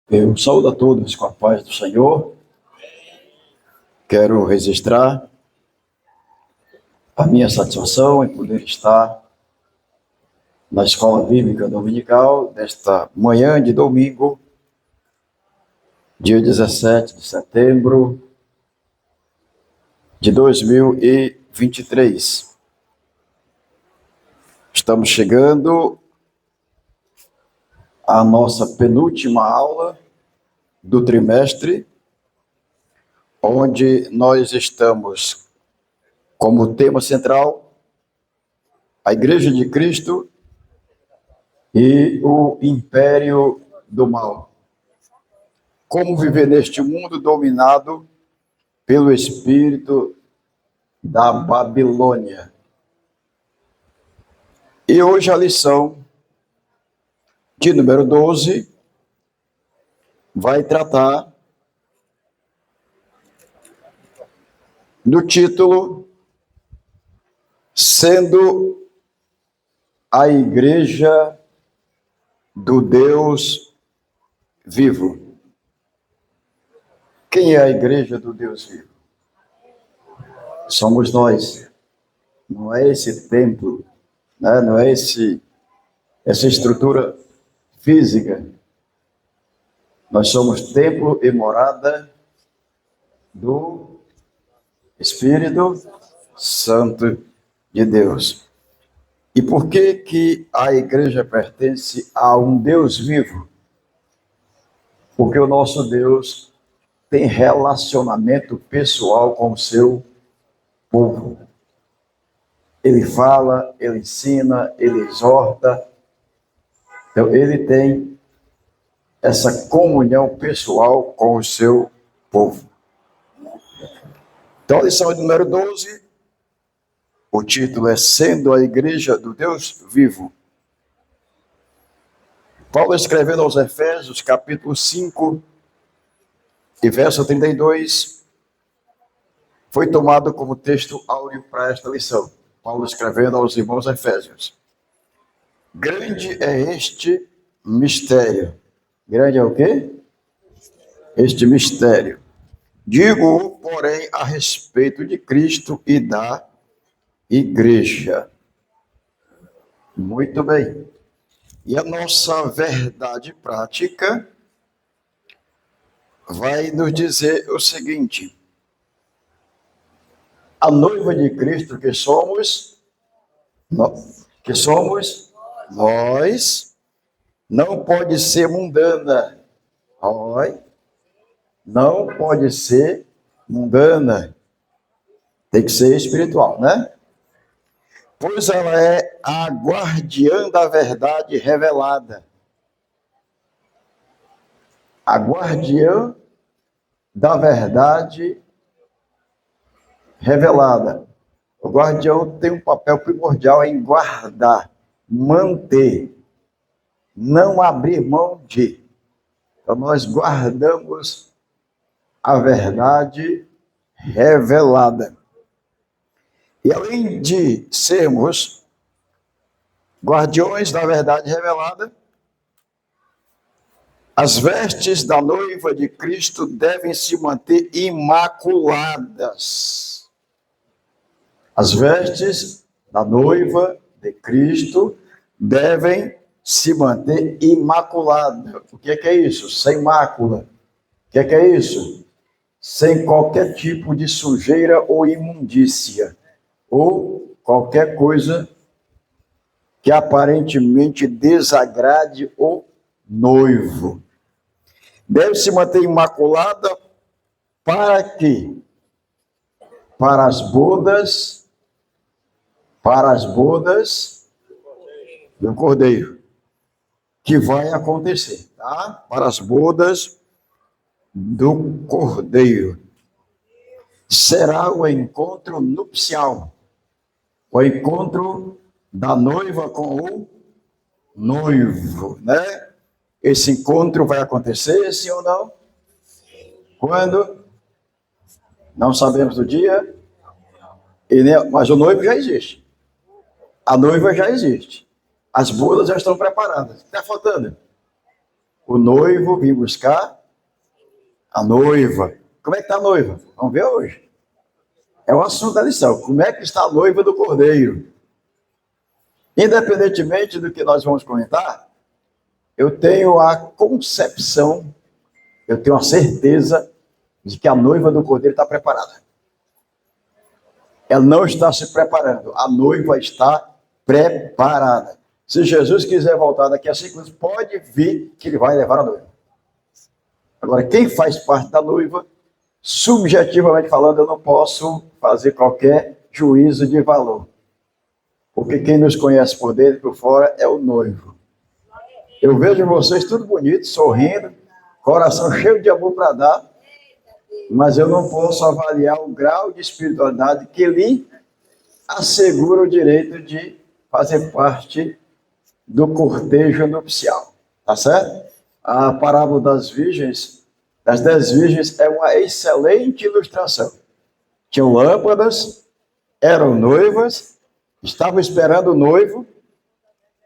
Eu saúdo a todos com a paz do Senhor. Quero registrar a minha satisfação em poder estar na Escola Bíblica Dominical desta manhã de domingo, dia 17 de setembro de 2023. Estamos chegando à nossa penúltima aula do trimestre, onde nós estamos como tema central a Igreja de Cristo e o Império do Mal. Como viver neste mundo dominado pelo espírito da Babilônia. E hoje a lição de número 12 vai tratar do título Sendo a Igreja do Deus Vivo. Quem é a Igreja do Deus Vivo? Somos nós. Não é esse templo, né? Não é essa estrutura física. Nós somos templo e morada do Espírito Santo de Deus. E por que a igreja pertence a um Deus vivo? Porque o nosso Deus tem relacionamento pessoal com o seu povo. Ele fala, ele ensina, ele exorta. Então, ele tem essa comunhão pessoal com o seu povo. Então, a lição número 12, o título é Sendo a Igreja do Deus Vivo. Paulo escrevendo aos Efésios, capítulo 5, e verso 32, foi tomado como texto áureo para esta lição. Paulo escrevendo aos irmãos Efésios. Grande é este mistério. Grande é o quê? Este mistério. Digo, porém, a respeito de Cristo e da igreja. Muito bem. E a nossa verdade prática vai nos dizer o seguinte: a noiva de Cristo que somos nós, não pode ser mundana. Não pode ser mundana. Tem que ser espiritual, né? Pois ela é a guardiã da verdade revelada. A guardiã da verdade revelada. O guardião tem um papel primordial em guardar, manter, não abrir mão de. Então, nós guardamos a verdade revelada. E além de sermos guardiões da verdade revelada, as vestes da noiva de Cristo devem se manter imaculadas. As vestes da noiva de Cristo devem se manter imaculadas. O que é isso? Sem mácula. O que é isso? Sem qualquer tipo de sujeira ou imundícia, ou qualquer coisa que aparentemente desagrade o noivo. Deve se manter imaculada para quê? Para as bodas do Cordeiro, que vai acontecer, tá? Para as bodas do Cordeiro. Será o encontro nupcial, o encontro da noiva com o noivo, né? Esse encontro vai acontecer, sim ou não? Quando? Não sabemos do dia, mas o noivo já existe. A noiva já existe. As bodas já estão preparadas. Está faltando? O noivo vem buscar a noiva. Como é que está a noiva? Vamos ver hoje. É o assunto da lição. Como é que está a noiva do Cordeiro? Independentemente do que nós vamos comentar, eu tenho a concepção, eu tenho a certeza de que a noiva do Cordeiro está preparada. Ela não está se preparando, a noiva está preparada. Se Jesus quiser voltar daqui a 5 anos, pode vir que ele vai levar a noiva. Agora, quem faz parte da noiva, subjetivamente falando, eu não posso fazer qualquer juízo de valor. Porque quem nos conhece por dentro e por fora é o noivo. Eu vejo vocês tudo bonito, sorrindo, coração cheio de amor para dar, mas eu não posso avaliar o grau de espiritualidade que lhe assegura o direito de fazer parte do cortejo nupcial. Tá certo? A parábola das virgens, das 10 virgens, é uma excelente ilustração. Tinham lâmpadas, eram noivas, estavam esperando o noivo,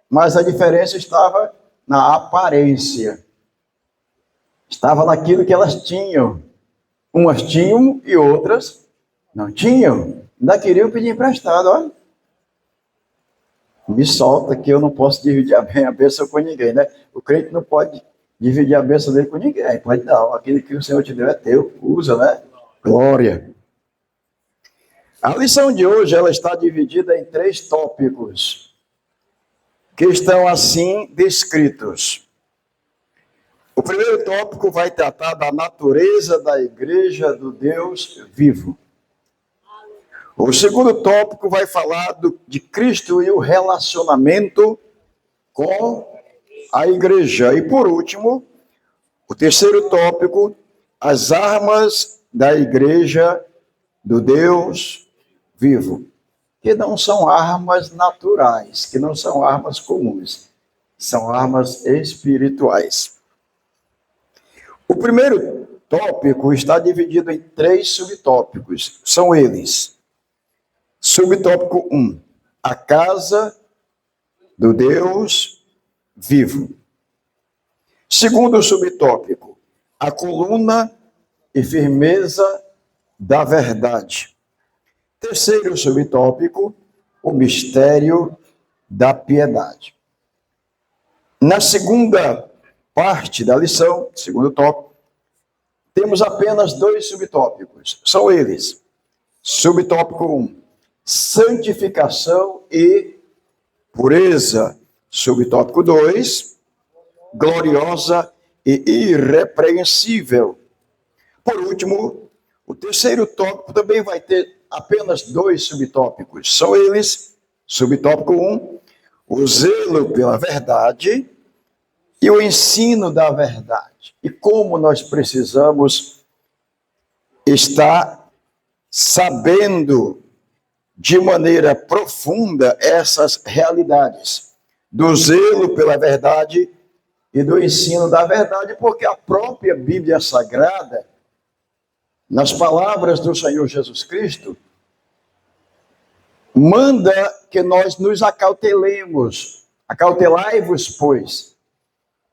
mas a diferença estava na aparência. Estava naquilo que elas tinham. Umas tinham e outras não tinham. Ainda queriam pedir emprestado, olha. Me solta que eu não posso dividir a bênção com ninguém, né? O crente não pode dividir a bênção dele com ninguém. Pode não. Aquele que o Senhor te deu é teu. Usa, né? Glória. A lição de hoje, ela está dividida em 3 tópicos que estão assim descritos. O primeiro tópico vai tratar da natureza da igreja do Deus vivo. O segundo tópico vai falar de Cristo e o relacionamento com a igreja. E por último, o terceiro tópico, as armas da igreja do Deus vivo. Que não são armas naturais, que não são armas comuns, são armas espirituais. O primeiro tópico está dividido em 3 subtópicos. São eles. Subtópico 1. A casa do Deus vivo. Segundo subtópico. A coluna e firmeza da verdade. Terceiro subtópico. O mistério da piedade. Na segunda parte da lição, segundo tópico, temos apenas 2 subtópicos. São eles. Subtópico 1, santificação e pureza. Subtópico 2, gloriosa e irrepreensível. Por último, o terceiro tópico também vai ter apenas 2 subtópicos. São eles, subtópico 1, o zelo pela verdade e o ensino da verdade. E como nós precisamos estar sabendo de maneira profunda essas realidades do zelo pela verdade e do ensino da verdade, porque a própria Bíblia Sagrada, nas palavras do Senhor Jesus Cristo, manda que nós nos acautelemos. Acautelai-vos, pois.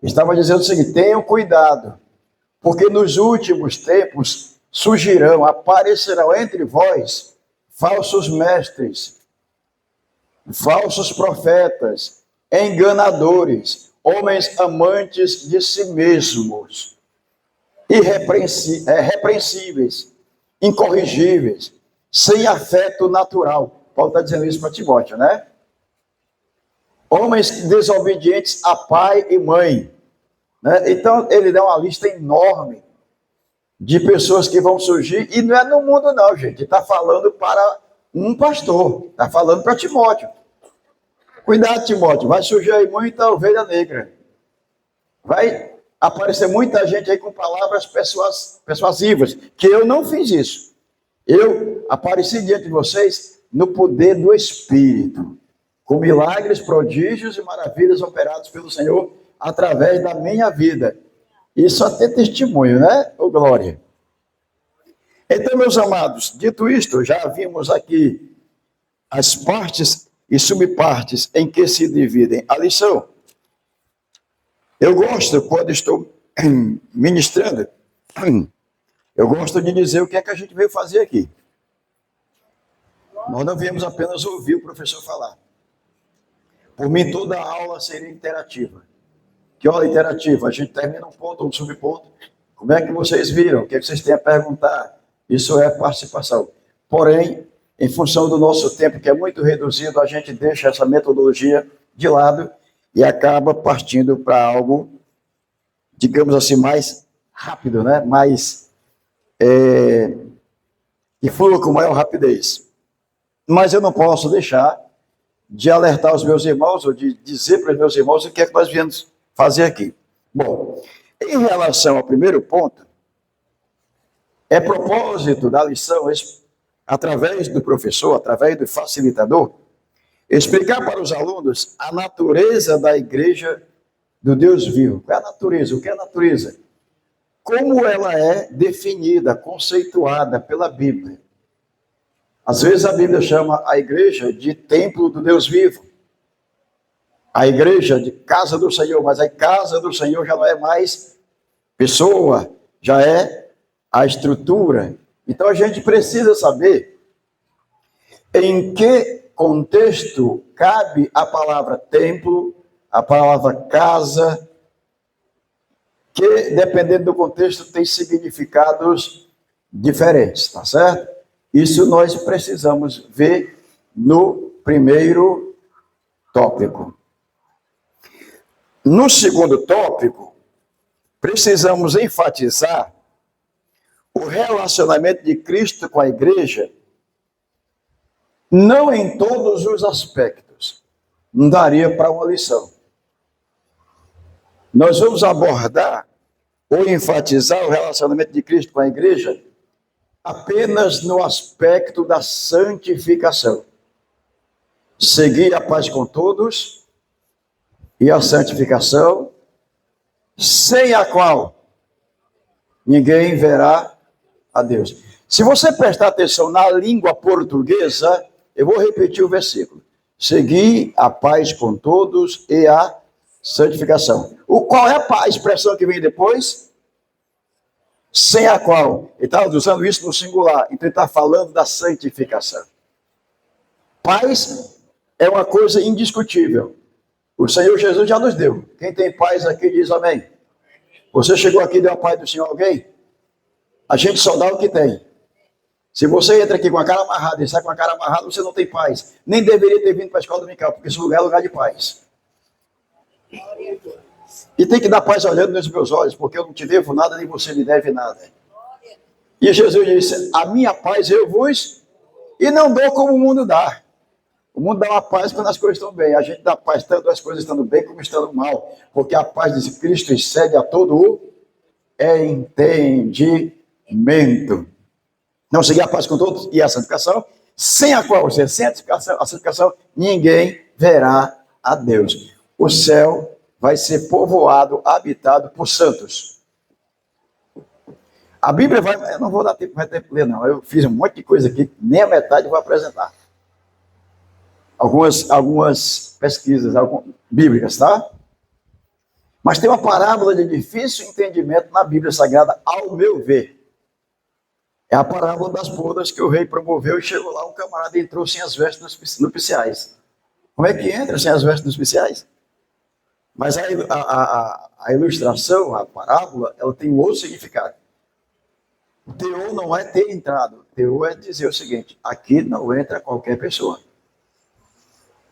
Estava dizendo o seguinte: tenham cuidado, porque nos últimos tempos surgirão, aparecerão entre vós falsos mestres, falsos profetas, enganadores, homens amantes de si mesmos, irrepreensíveis, incorrigíveis, sem afeto natural. Paulo está dizendo isso para Timóteo, né? Homens desobedientes a pai e mãe. Né? Então, ele dá uma lista enorme de pessoas que vão surgir, e não é no mundo não, gente. Está falando para um pastor, está falando para Timóteo. Cuidado, Timóteo, vai surgir aí muita ovelha negra. Vai aparecer muita gente aí com palavras persuasivas, que eu não fiz isso. Eu apareci diante de vocês no poder do Espírito, com milagres, prodígios e maravilhas operados pelo Senhor através da minha vida. Isso até testemunho, né? Ô, glória. Então, meus amados, dito isto, já vimos aqui as partes e subpartes em que se dividem a lição. Eu gosto, quando estou ministrando, eu gosto de dizer o que é que a gente veio fazer aqui. Nós não viemos apenas ouvir o professor falar. Por mim, toda a aula seria interativa. Que aula interativa? A gente termina um ponto, um subponto. Como é que vocês viram? O que é que vocês têm a perguntar? Isso é participação. Porém, em função do nosso tempo, que é muito reduzido, a gente deixa essa metodologia de lado e acaba partindo para algo, digamos assim, mais rápido, né? Mais que flua com maior rapidez. Mas eu não posso deixar de alertar os meus irmãos, ou de dizer para os meus irmãos o que é que nós viemos fazer aqui. Bom, em relação ao primeiro ponto, é propósito da lição, através do professor, através do facilitador, explicar para os alunos a natureza da igreja do Deus vivo. Qual é a natureza? O que é a natureza? Como ela é definida, conceituada pela Bíblia. Às vezes a Bíblia chama a igreja de templo do Deus vivo. A igreja de casa do Senhor, mas a casa do Senhor já não é mais pessoa, já é a estrutura. Então a gente precisa saber em que contexto cabe a palavra templo, a palavra casa, que dependendo do contexto tem significados diferentes, tá certo? Isso nós precisamos ver no primeiro tópico. No segundo tópico, precisamos enfatizar o relacionamento de Cristo com a igreja, não em todos os aspectos. Não daria para uma lição. Nós vamos abordar ou enfatizar o relacionamento de Cristo com a igreja apenas no aspecto da santificação. Seguir a paz com todos e a santificação, sem a qual ninguém verá a Deus. Se você prestar atenção na língua portuguesa, eu vou repetir o versículo. Seguir a paz com todos e a santificação. Qual é a expressão que vem depois? Sem a qual. Ele está usando isso no singular. Então ele está falando da santificação. Paz é uma coisa indiscutível. O Senhor Jesus já nos deu. Quem tem paz aqui diz amém. Você chegou aqui e deu a paz do Senhor a alguém? A gente só dá o que tem. Se você entra aqui com a cara amarrada e sai com a cara amarrada, você não tem paz. Nem deveria ter vindo para a escola dominical, porque esse lugar é lugar de paz. E tem que dar paz olhando nos meus olhos, porque eu não te devo nada, nem você me deve nada. E Jesus disse, a minha paz eu vos, e não dou como o mundo dá. O mundo dá uma paz quando as coisas estão bem. A gente dá paz tanto as coisas estando bem como estando mal. Porque a paz de Cristo excede a todo o entendimento. Não seguir a paz com todos e a santificação, sem a qual, ou seja, sem a santificação, ninguém verá a Deus. O céu vai ser povoado, habitado por santos. A Bíblia vai... Eu não vou dar tempo, vai ter que ler, não. Eu fiz um monte de coisa aqui, nem a metade eu vou apresentar. Algumas pesquisas bíblicas, tá? Mas tem uma parábola de difícil entendimento na Bíblia Sagrada, ao meu ver. É a parábola das bodas que o rei promoveu e chegou lá, um camarada entrou sem as vestes nupciais. Como é que entra sem as vestes nupciais? Mas a ilustração, a parábola, ela tem um outro significado. O teor não é ter entrado, o teor é dizer o seguinte, aqui não entra qualquer pessoa.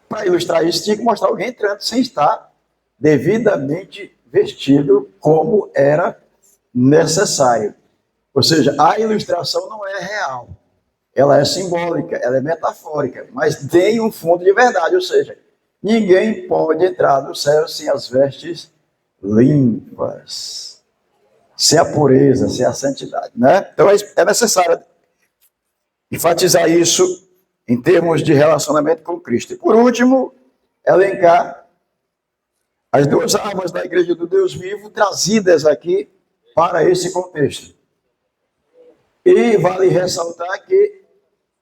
Para ilustrar isso, tinha que mostrar alguém entrando sem estar devidamente vestido como era necessário. Ou seja, a ilustração não é real. Ela é simbólica, ela é metafórica, mas tem um fundo de verdade. Ou seja, ninguém pode entrar no céu sem as vestes limpas, sem a pureza, sem a santidade, né? Então é necessário enfatizar isso em termos de relacionamento com Cristo. E por último, elencar as duas armas da Igreja do Deus Vivo trazidas aqui para esse contexto. E vale ressaltar que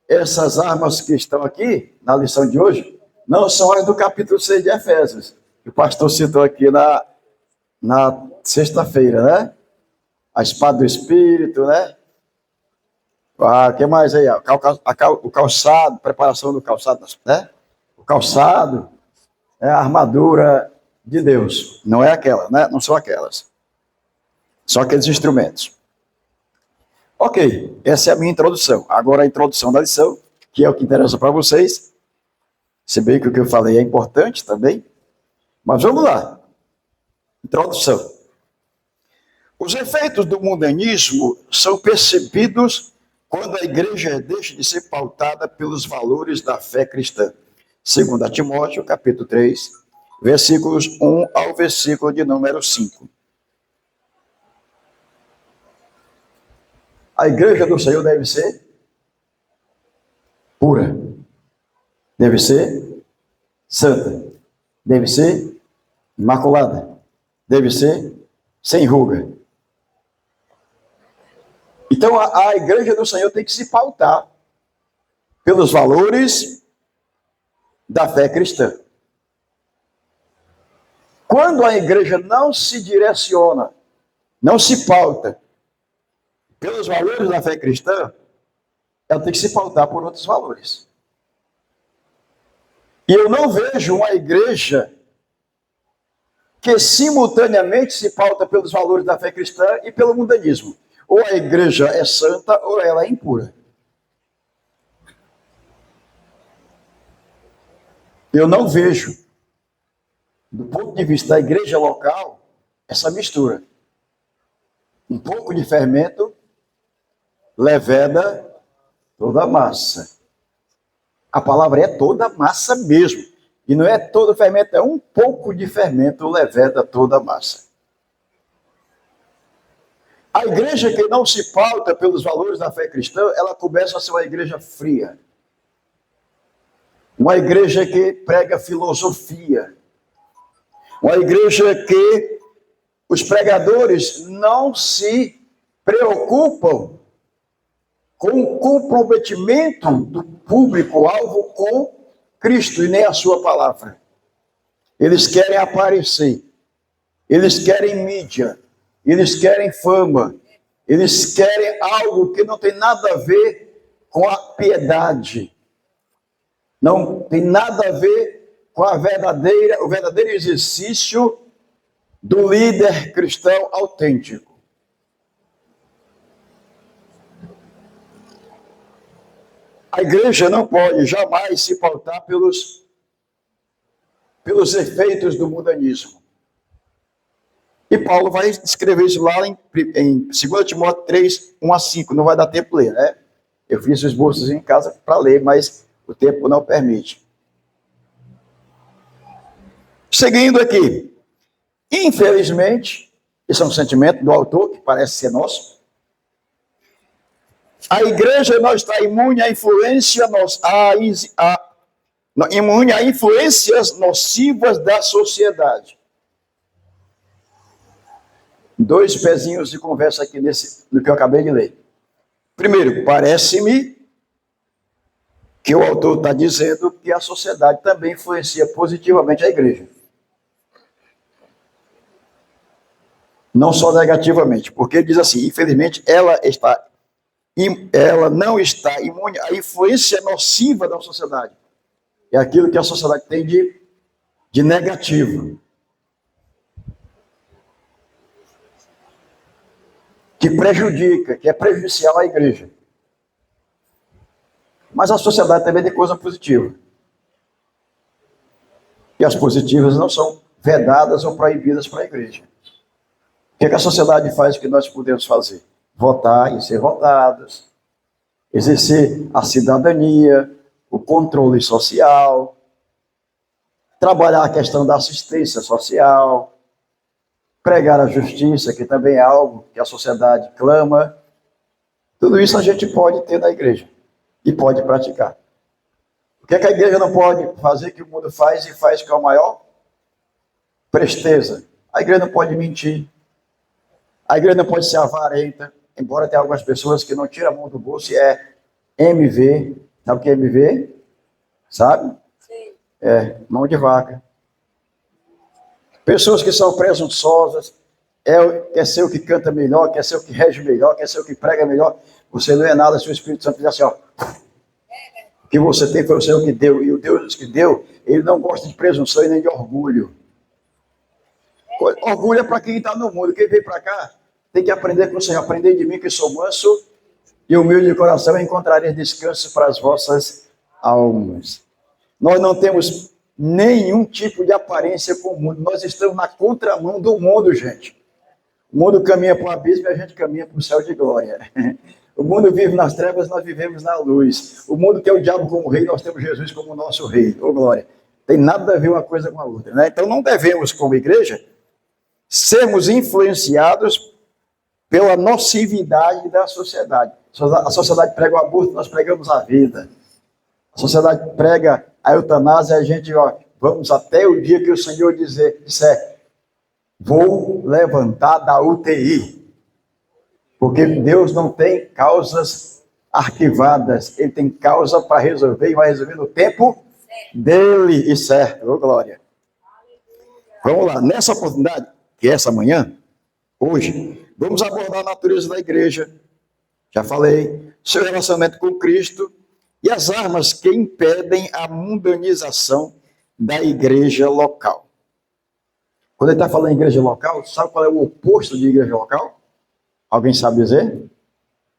essas armas que estão aqui, na lição de hoje, não são as do capítulo 6 de Efésios, que o pastor citou aqui na sexta-feira, né? A espada do Espírito, né? O que mais aí? O calçado, preparação do calçado, né? O calçado é a armadura de Deus. Não é aquela, né? Não são aquelas. São aqueles instrumentos. Ok, essa é a minha introdução. Agora a introdução da lição, que é o que interessa para vocês. Se bem que o que eu falei é importante também. Mas vamos lá. Introdução. Os efeitos do mundanismo são percebidos quando a igreja deixa de ser pautada pelos valores da fé cristã. Segundo Timóteo, capítulo 3, versículos 1 ao versículo de número 5. A igreja do Senhor deve ser pura, deve ser santa, deve ser imaculada, deve ser sem ruga. Então a igreja do Senhor tem que se pautar pelos valores da fé cristã. Quando a igreja não se direciona, não se pauta pelos valores da fé cristã, ela tem que se pautar por outros valores. E eu não vejo uma igreja que simultaneamente se pauta pelos valores da fé cristã e pelo mundanismo. Ou a igreja é santa ou ela é impura. Eu não vejo, do ponto de vista da igreja local, essa mistura. Um pouco de fermento leveda toda a massa. A palavra é toda a massa mesmo. E não é todo fermento, é um pouco de fermento leveda toda a massa. A igreja que não se pauta pelos valores da fé cristã, ela começa a ser uma igreja fria. Uma igreja que prega filosofia. Uma igreja que os pregadores não se preocupam com o comprometimento do público-alvo com Cristo e nem a sua palavra. Eles querem aparecer, eles querem mídia, eles querem fama, eles querem algo que não tem nada a ver com a piedade, não tem nada a ver com o verdadeiro exercício do líder cristão autêntico. A igreja não pode jamais se pautar pelos efeitos do mundanismo. E Paulo vai escrever isso lá em 2 Timóteo 3, 1 a 5. Não vai dar tempo ler, né? Eu fiz os esboços em casa para ler, mas o tempo não permite. Seguindo aqui. Infelizmente, esse é um sentimento do autor, que parece ser nosso. A igreja não está imune a influências nocivas da sociedade. 2 pezinhos de conversa aqui no que eu acabei de ler. Primeiro, parece-me que o autor está dizendo que a sociedade também influencia positivamente a igreja. Não só negativamente, porque ele diz assim, infelizmente, ela não está imune à influência nociva da sociedade. É aquilo que a sociedade tem de negativo. Que prejudica, que é prejudicial à igreja. Mas a sociedade também tem coisa positiva. E as positivas não são vedadas ou proibidas para a igreja. O que a sociedade faz que nós podemos fazer? Votar e ser votados, exercer a cidadania, o controle social, trabalhar a questão da assistência social, pregar a justiça, que também é algo que a sociedade clama. Tudo isso a gente pode ter na igreja e pode praticar. O que a igreja não pode fazer que o mundo faz e faz com a maior presteza? A igreja não pode mentir. A igreja não pode ser avarenta, embora tenha algumas pessoas que não tiram a mão do bolso e é MV. Sabe o que é MV? Sabe? Sim. É, mão de vaca. Pessoas que são presunçosas, quer ser o que canta melhor, quer ser o que rege melhor, quer ser o que prega melhor. Você não é nada se o Espírito Santo diz assim, ó. O que você tem foi o Senhor que deu, e o Deus que deu, ele não gosta de presunção e nem de orgulho. Orgulho é para quem está no mundo. Quem veio para cá tem que aprender com o Senhor. Aprender de mim que sou manso e humilde de coração, e encontrareis descanso para as vossas almas. Nós não temos nenhum tipo de aparência com o mundo. Nós estamos na contramão do mundo, gente. O mundo caminha para o abismo e a gente caminha para o céu de glória. O mundo vive nas trevas, nós vivemos na luz. O mundo tem o diabo como rei, nós temos Jesus como nosso rei. Ô, glória. Tem nada a ver uma coisa com a outra, né? Então não devemos, como igreja, sermos influenciados pela nocividade da sociedade. A sociedade prega o aborto, nós pregamos a vida. A sociedade prega a eutanásia, a gente, ó, vamos até o dia que o Senhor disser, vou levantar da UTI. Porque Deus não tem causas arquivadas, ele tem causa para resolver e vai resolver no tempo dele e certo. Ô, glória. Vamos lá, nessa oportunidade, que é essa manhã, hoje, vamos abordar a natureza da igreja. Já falei, seu relacionamento com Cristo e as armas que impedem a mundanização da igreja local. Quando ele está falando em igreja local, sabe qual é o oposto de igreja local? Alguém sabe dizer?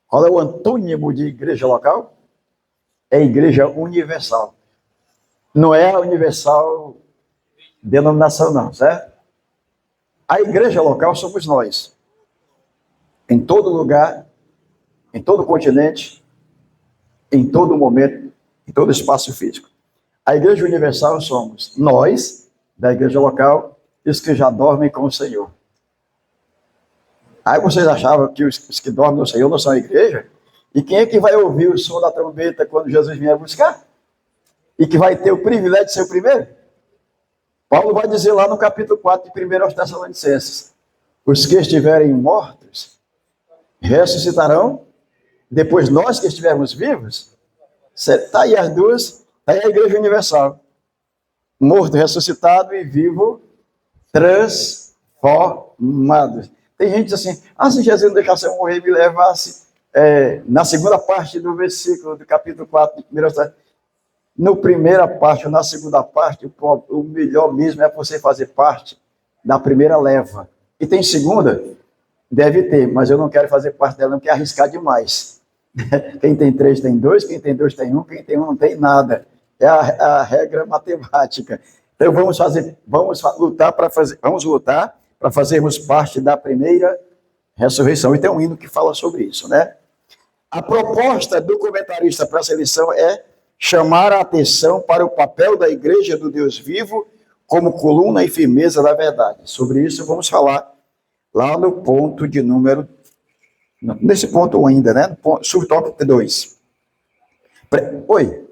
Qual é o antônimo de igreja local? É igreja universal. Não é a universal denominação, não, certo? A igreja local somos nós. Em todo lugar, em todo continente, em todo momento, em todo espaço físico. A igreja universal somos nós, da igreja local, e os que já dormem com o Senhor. Aí vocês achavam que os que dormem no Senhor não são a igreja? E quem é que vai ouvir o som da trombeta quando Jesus vier buscar? E que vai ter o privilégio de ser o primeiro? Paulo vai dizer lá no capítulo 4 de 1 aos Tessalonicenses: os que estiverem mortos ressuscitarão, depois nós que estivermos vivos. Está aí as duas, está aí a igreja universal. Morto, ressuscitado e vivo, transformados. Tem gente que diz assim, se Jesus não deixasse eu morrer e me levasse, na segunda parte do versículo do capítulo 4 de 1 Tessalonicenses, na primeira parte ou na segunda parte, o melhor mesmo é você fazer parte da primeira leva. E tem segunda? Deve ter, mas eu não quero fazer parte dela, não quero arriscar demais. Quem tem 3 tem 2, quem tem 2 tem 1, quem tem 1 não tem nada. É a regra matemática. Então vamos lutar para fazermos parte da primeira ressurreição. E tem um hino que fala sobre isso, né? A proposta do comentarista para essa lição é chamar a atenção para o papel da igreja do Deus vivo como coluna e firmeza da verdade. Sobre isso vamos falar lá no ponto de número... Nesse ponto ainda, né? Subtópico 2. Oi.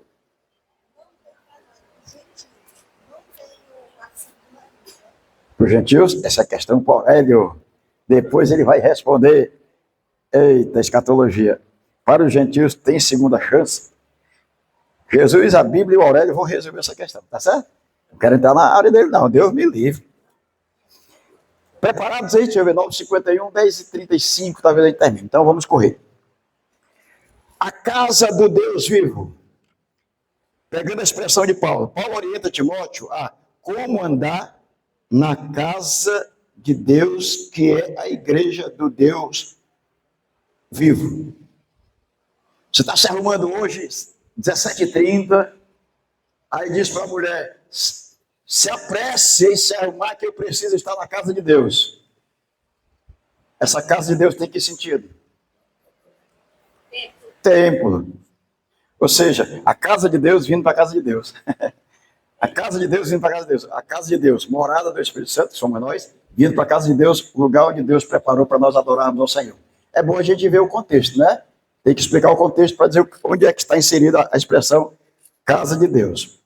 Para os gentios, essa questão para Aurélio. Depois ele vai responder. Eita, escatologia. Para os gentios tem segunda chance. Jesus, a Bíblia e o Aurélio vão resolver essa questão, tá certo? Não quero entrar na área dele, não. Deus me livre. Preparados aí? Deixa eu ver. 9h51, 10h35, talvez a gente termine. Então vamos correr. A casa do Deus vivo. Pegando a expressão de Paulo. Paulo orienta Timóteo a como andar na casa de Deus, que é a igreja do Deus vivo. Você está se arrumando hoje, 17h30, aí diz para a mulher, se apresse em se arrumar que eu preciso estar na casa de Deus. Essa casa de Deus tem que sentido? Templo. Ou seja, a casa de Deus vindo para a casa de Deus. A casa de Deus vindo para a casa de Deus. A casa de Deus, morada do Espírito Santo, somos nós, vindo para a casa de Deus, lugar onde Deus preparou para nós adorarmos ao Senhor. É bom a gente ver o contexto, né? Tem que explicar o contexto para dizer onde é que está inserida a expressão casa de Deus.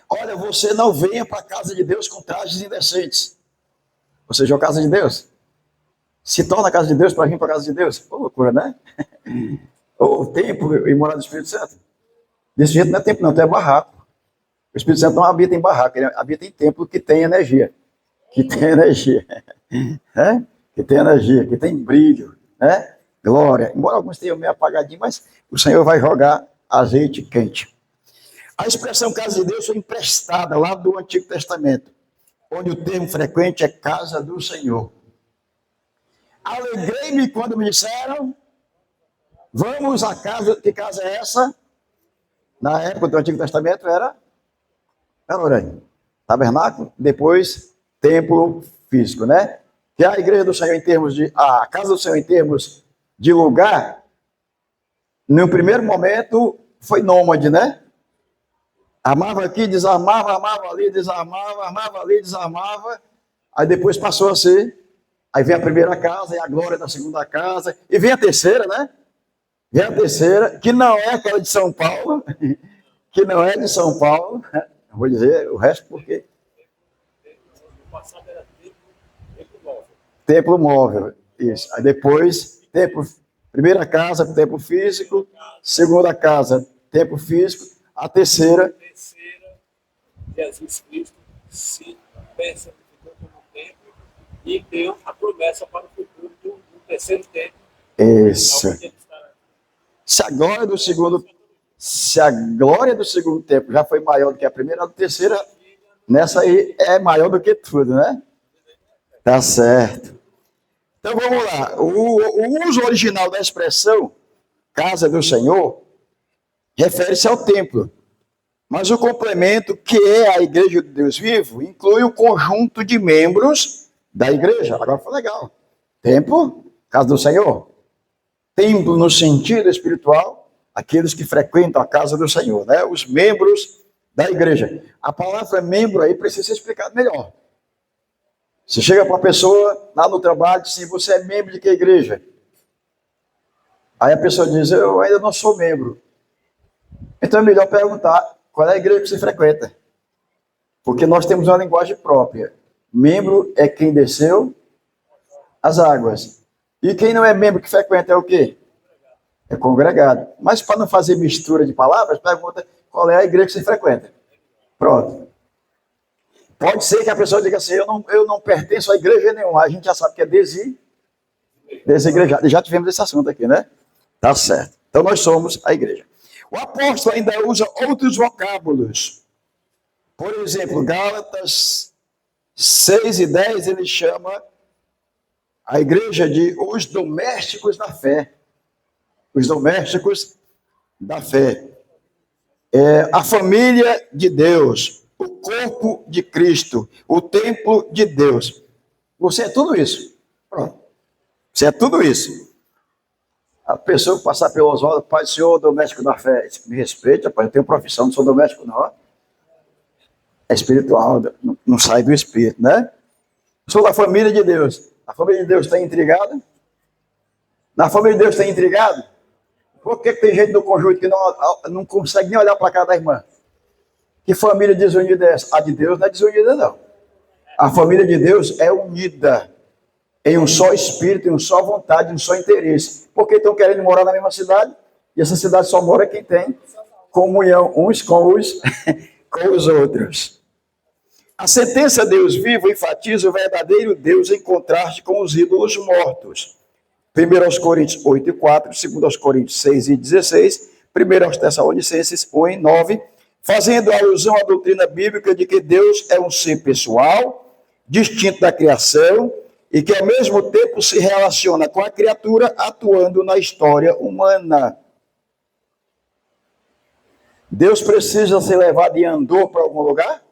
Olha, você não venha para a casa de Deus com trajes indecentes. Ou seja, a casa de Deus. Se torna a casa de Deus para vir para a casa de Deus. Pô, loucura, né? O templo e morada do Espírito Santo. Desse jeito não é templo, não, é barraco. O Espírito Santo não habita em barraco, ele habita em templo que tem energia. que tem energia, né? Que tem energia, que tem brilho, né? Glória. Embora alguns tenham meio apagadinho, mas o Senhor vai jogar azeite quente. A expressão casa de Deus foi emprestada lá do Antigo Testamento, onde o termo frequente é casa do Senhor. Alegrei-me quando me disseram, vamos à casa. Que casa é essa? Na época do Antigo Testamento era tabernáculo, depois templo físico, né? Que a igreja do Senhor a casa do Senhor em termos de lugar, no primeiro momento foi nômade, né? Amava aqui, desarmava, amava ali, desarmava, amava ali, desarmava. Aí depois passou a ser, aí vem a primeira casa, e a glória da segunda casa, e vem a terceira, né? Vem a terceira, que não é aquela de São Paulo, que não é de São Paulo, vou dizer o resto porque... Templo móvel, isso. Aí depois, primeira casa, templo físico, segunda casa, templo físico, a terceira, Jesus Cristo se personificou como templo e deu a promessa para o futuro do terceiro templo. Isso. Se a glória do segundo templo já foi maior do que a primeira, a terceira, nessa aí é maior do que tudo, né? Tá certo. Então vamos lá. O uso original da expressão casa do Senhor refere-se ao templo. Mas o complemento, que é a igreja de Deus vivo, inclui o conjunto de membros da igreja. Agora foi legal. Templo, casa do Senhor. Templo no sentido espiritual, aqueles que frequentam a casa do Senhor, né? Os membros da igreja. A palavra membro aí precisa ser explicada melhor. Você chega para uma pessoa lá no trabalho e diz assim, você é membro de que igreja? Aí a pessoa diz, eu ainda não sou membro. Então é melhor perguntar qual é a igreja que você frequenta. Porque nós temos uma linguagem própria. Membro é quem desceu as águas. E quem não é membro que frequenta é o quê? É congregado. Mas para não fazer mistura de palavras, pergunta qual é a igreja que você frequenta. Pronto. Pode ser que a pessoa diga assim, eu não pertenço a igreja nenhuma. A gente já sabe que é desigrejado. Já tivemos esse assunto aqui, né? Tá certo. Então nós somos a igreja. O apóstolo ainda usa outros vocábulos. Por exemplo, Gálatas 6:10, ele chama a igreja de os domésticos da fé. Os domésticos da fé. A família de Deus, o corpo de Cristo, o templo de Deus. Você é tudo isso. Pronto. Você é tudo isso. A pessoa que passar pelo Oswaldo, pai do senhor, doméstico da fé, me respeite, rapaz, eu tenho profissão, não sou doméstico não. É espiritual, não sai do espírito, né? Sou da família de Deus. A família de Deus está intrigada? Na família de Deus está intrigado? Por que tem gente do conjunto que não consegue nem olhar para a cara da irmã? Que família desunida é essa? A de Deus não é desunida, não. A família de Deus é unida em um só espírito, em uma só vontade, em um só interesse. Porque estão querendo morar na mesma cidade, e essa cidade só mora quem tem comunhão uns com os outros. A sentença Deus vivo enfatiza o verdadeiro Deus em contraste com os ídolos mortos. 1 Coríntios 8:4, 2 Coríntios 6:16, 1 Tessalonicenses 1:9, fazendo alusão à doutrina bíblica de que Deus é um ser pessoal, distinto da criação, e que ao mesmo tempo se relaciona com a criatura atuando na história humana. Deus precisa ser levado em andor para algum lugar?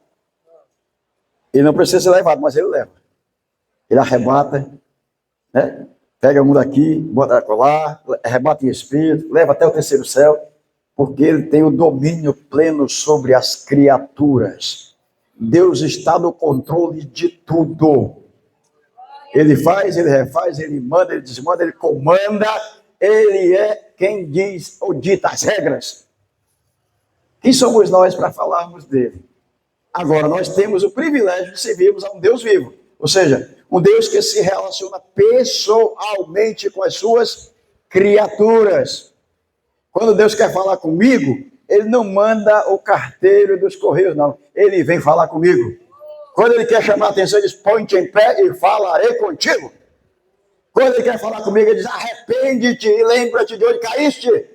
Ele não precisa ser levado, mas ele leva. Ele arrebata, né? Pega um daqui, bota lá, arrebata em espírito, leva até o terceiro céu, porque ele tem o domínio pleno sobre as criaturas. Deus está no controle de tudo. Ele faz, ele refaz, ele manda, ele desmanda, ele comanda. Ele é quem diz ou dita as regras. Quem somos nós para falarmos dele? Agora, nós temos o privilégio de servirmos a um Deus vivo. Ou seja, um Deus que se relaciona pessoalmente com as suas criaturas. Quando Deus quer falar comigo, ele não manda o carteiro dos correios, não. Ele vem falar comigo. Quando ele quer chamar a atenção, ele diz, põe-te em pé e falarei contigo. Quando ele quer falar comigo, ele diz, arrepende-te e lembra-te de onde caíste.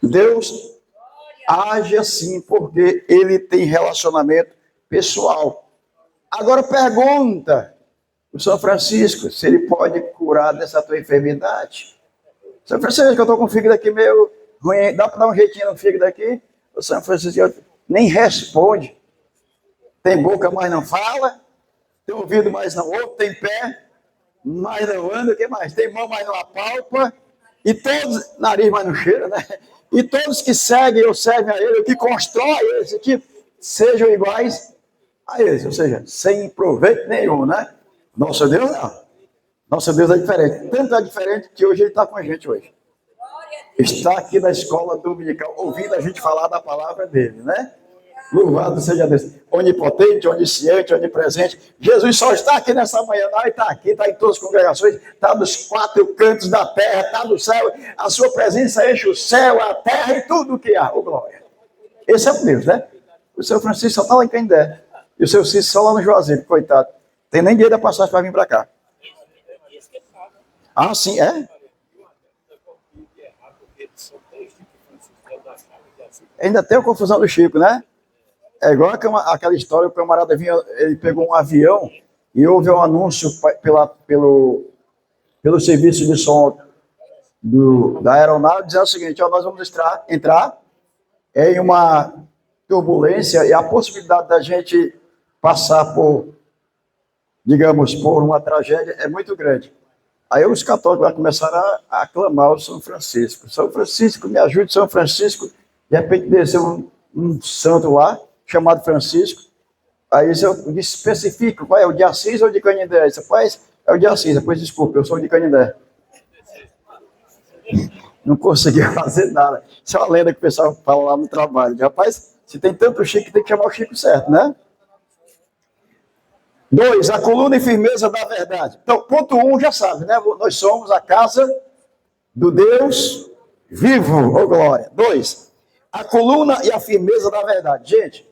Deus age assim, porque ele tem relacionamento pessoal. Agora pergunta o São Francisco se ele pode curar dessa tua enfermidade. São Francisco, eu estou com o fígado aqui meio ruim, dá para dar um jeitinho no fígado aqui? O São Francisco nem responde. Tem boca, mas não fala. Tem ouvido, mas não ouve. Tem pé, mas não anda. O que mais? Tem mão, mas não apalpa. E todos, nariz, mas não cheira, né? E todos que seguem ou servem a ele, o que constrói esse tipo, sejam iguais a eles. Ou seja, sem proveito nenhum, né? Nosso Deus não. Nosso Deus é diferente. Tanto é diferente que hoje ele está com a gente hoje. Está aqui na escola dominical, ouvindo a gente falar da palavra dele, né? Louvado seja Deus. Onipotente, onisciente, onipresente. Jesus só está aqui nessa manhã, não, ele está aqui, está em todas as congregações, está nos 4 cantos da terra, está no céu. A sua presença enche o céu, a terra e tudo o que há. Ô, glória. Esse é o Deus, né? O seu Francisco só está lá em Canindé. E o seu Cícero só lá no Juazeiro, coitado. Tem nem dinheiro da passagem para vir para cá. Ah, sim, é? Ainda tem a confusão do Chico, né? É igual aquela história, o camarada vinha, ele pegou um avião e houve um anúncio pelo serviço de som da aeronave, dizendo o seguinte, ó, nós vamos entrar em uma turbulência e a possibilidade da gente passar por, digamos, por uma tragédia é muito grande. Aí os católicos começaram a aclamar o São Francisco. São Francisco, me ajude, São Francisco. De repente desceu um santo lá, chamado Francisco. Aí eu especifico, qual é, o de Assis ou de Canindé? Disse, rapaz, é o de Assis. Depois, desculpa, eu sou de Canindé. Não conseguia fazer nada. Isso é uma lenda que o pessoal fala lá no trabalho. Rapaz, se tem tanto Chico, tem que chamar o Chico certo, né? 2, a coluna e firmeza da verdade. Então, ponto 1, já sabe, né? Nós somos a casa do Deus vivo, ô glória. 2, a coluna e a firmeza da verdade. Gente,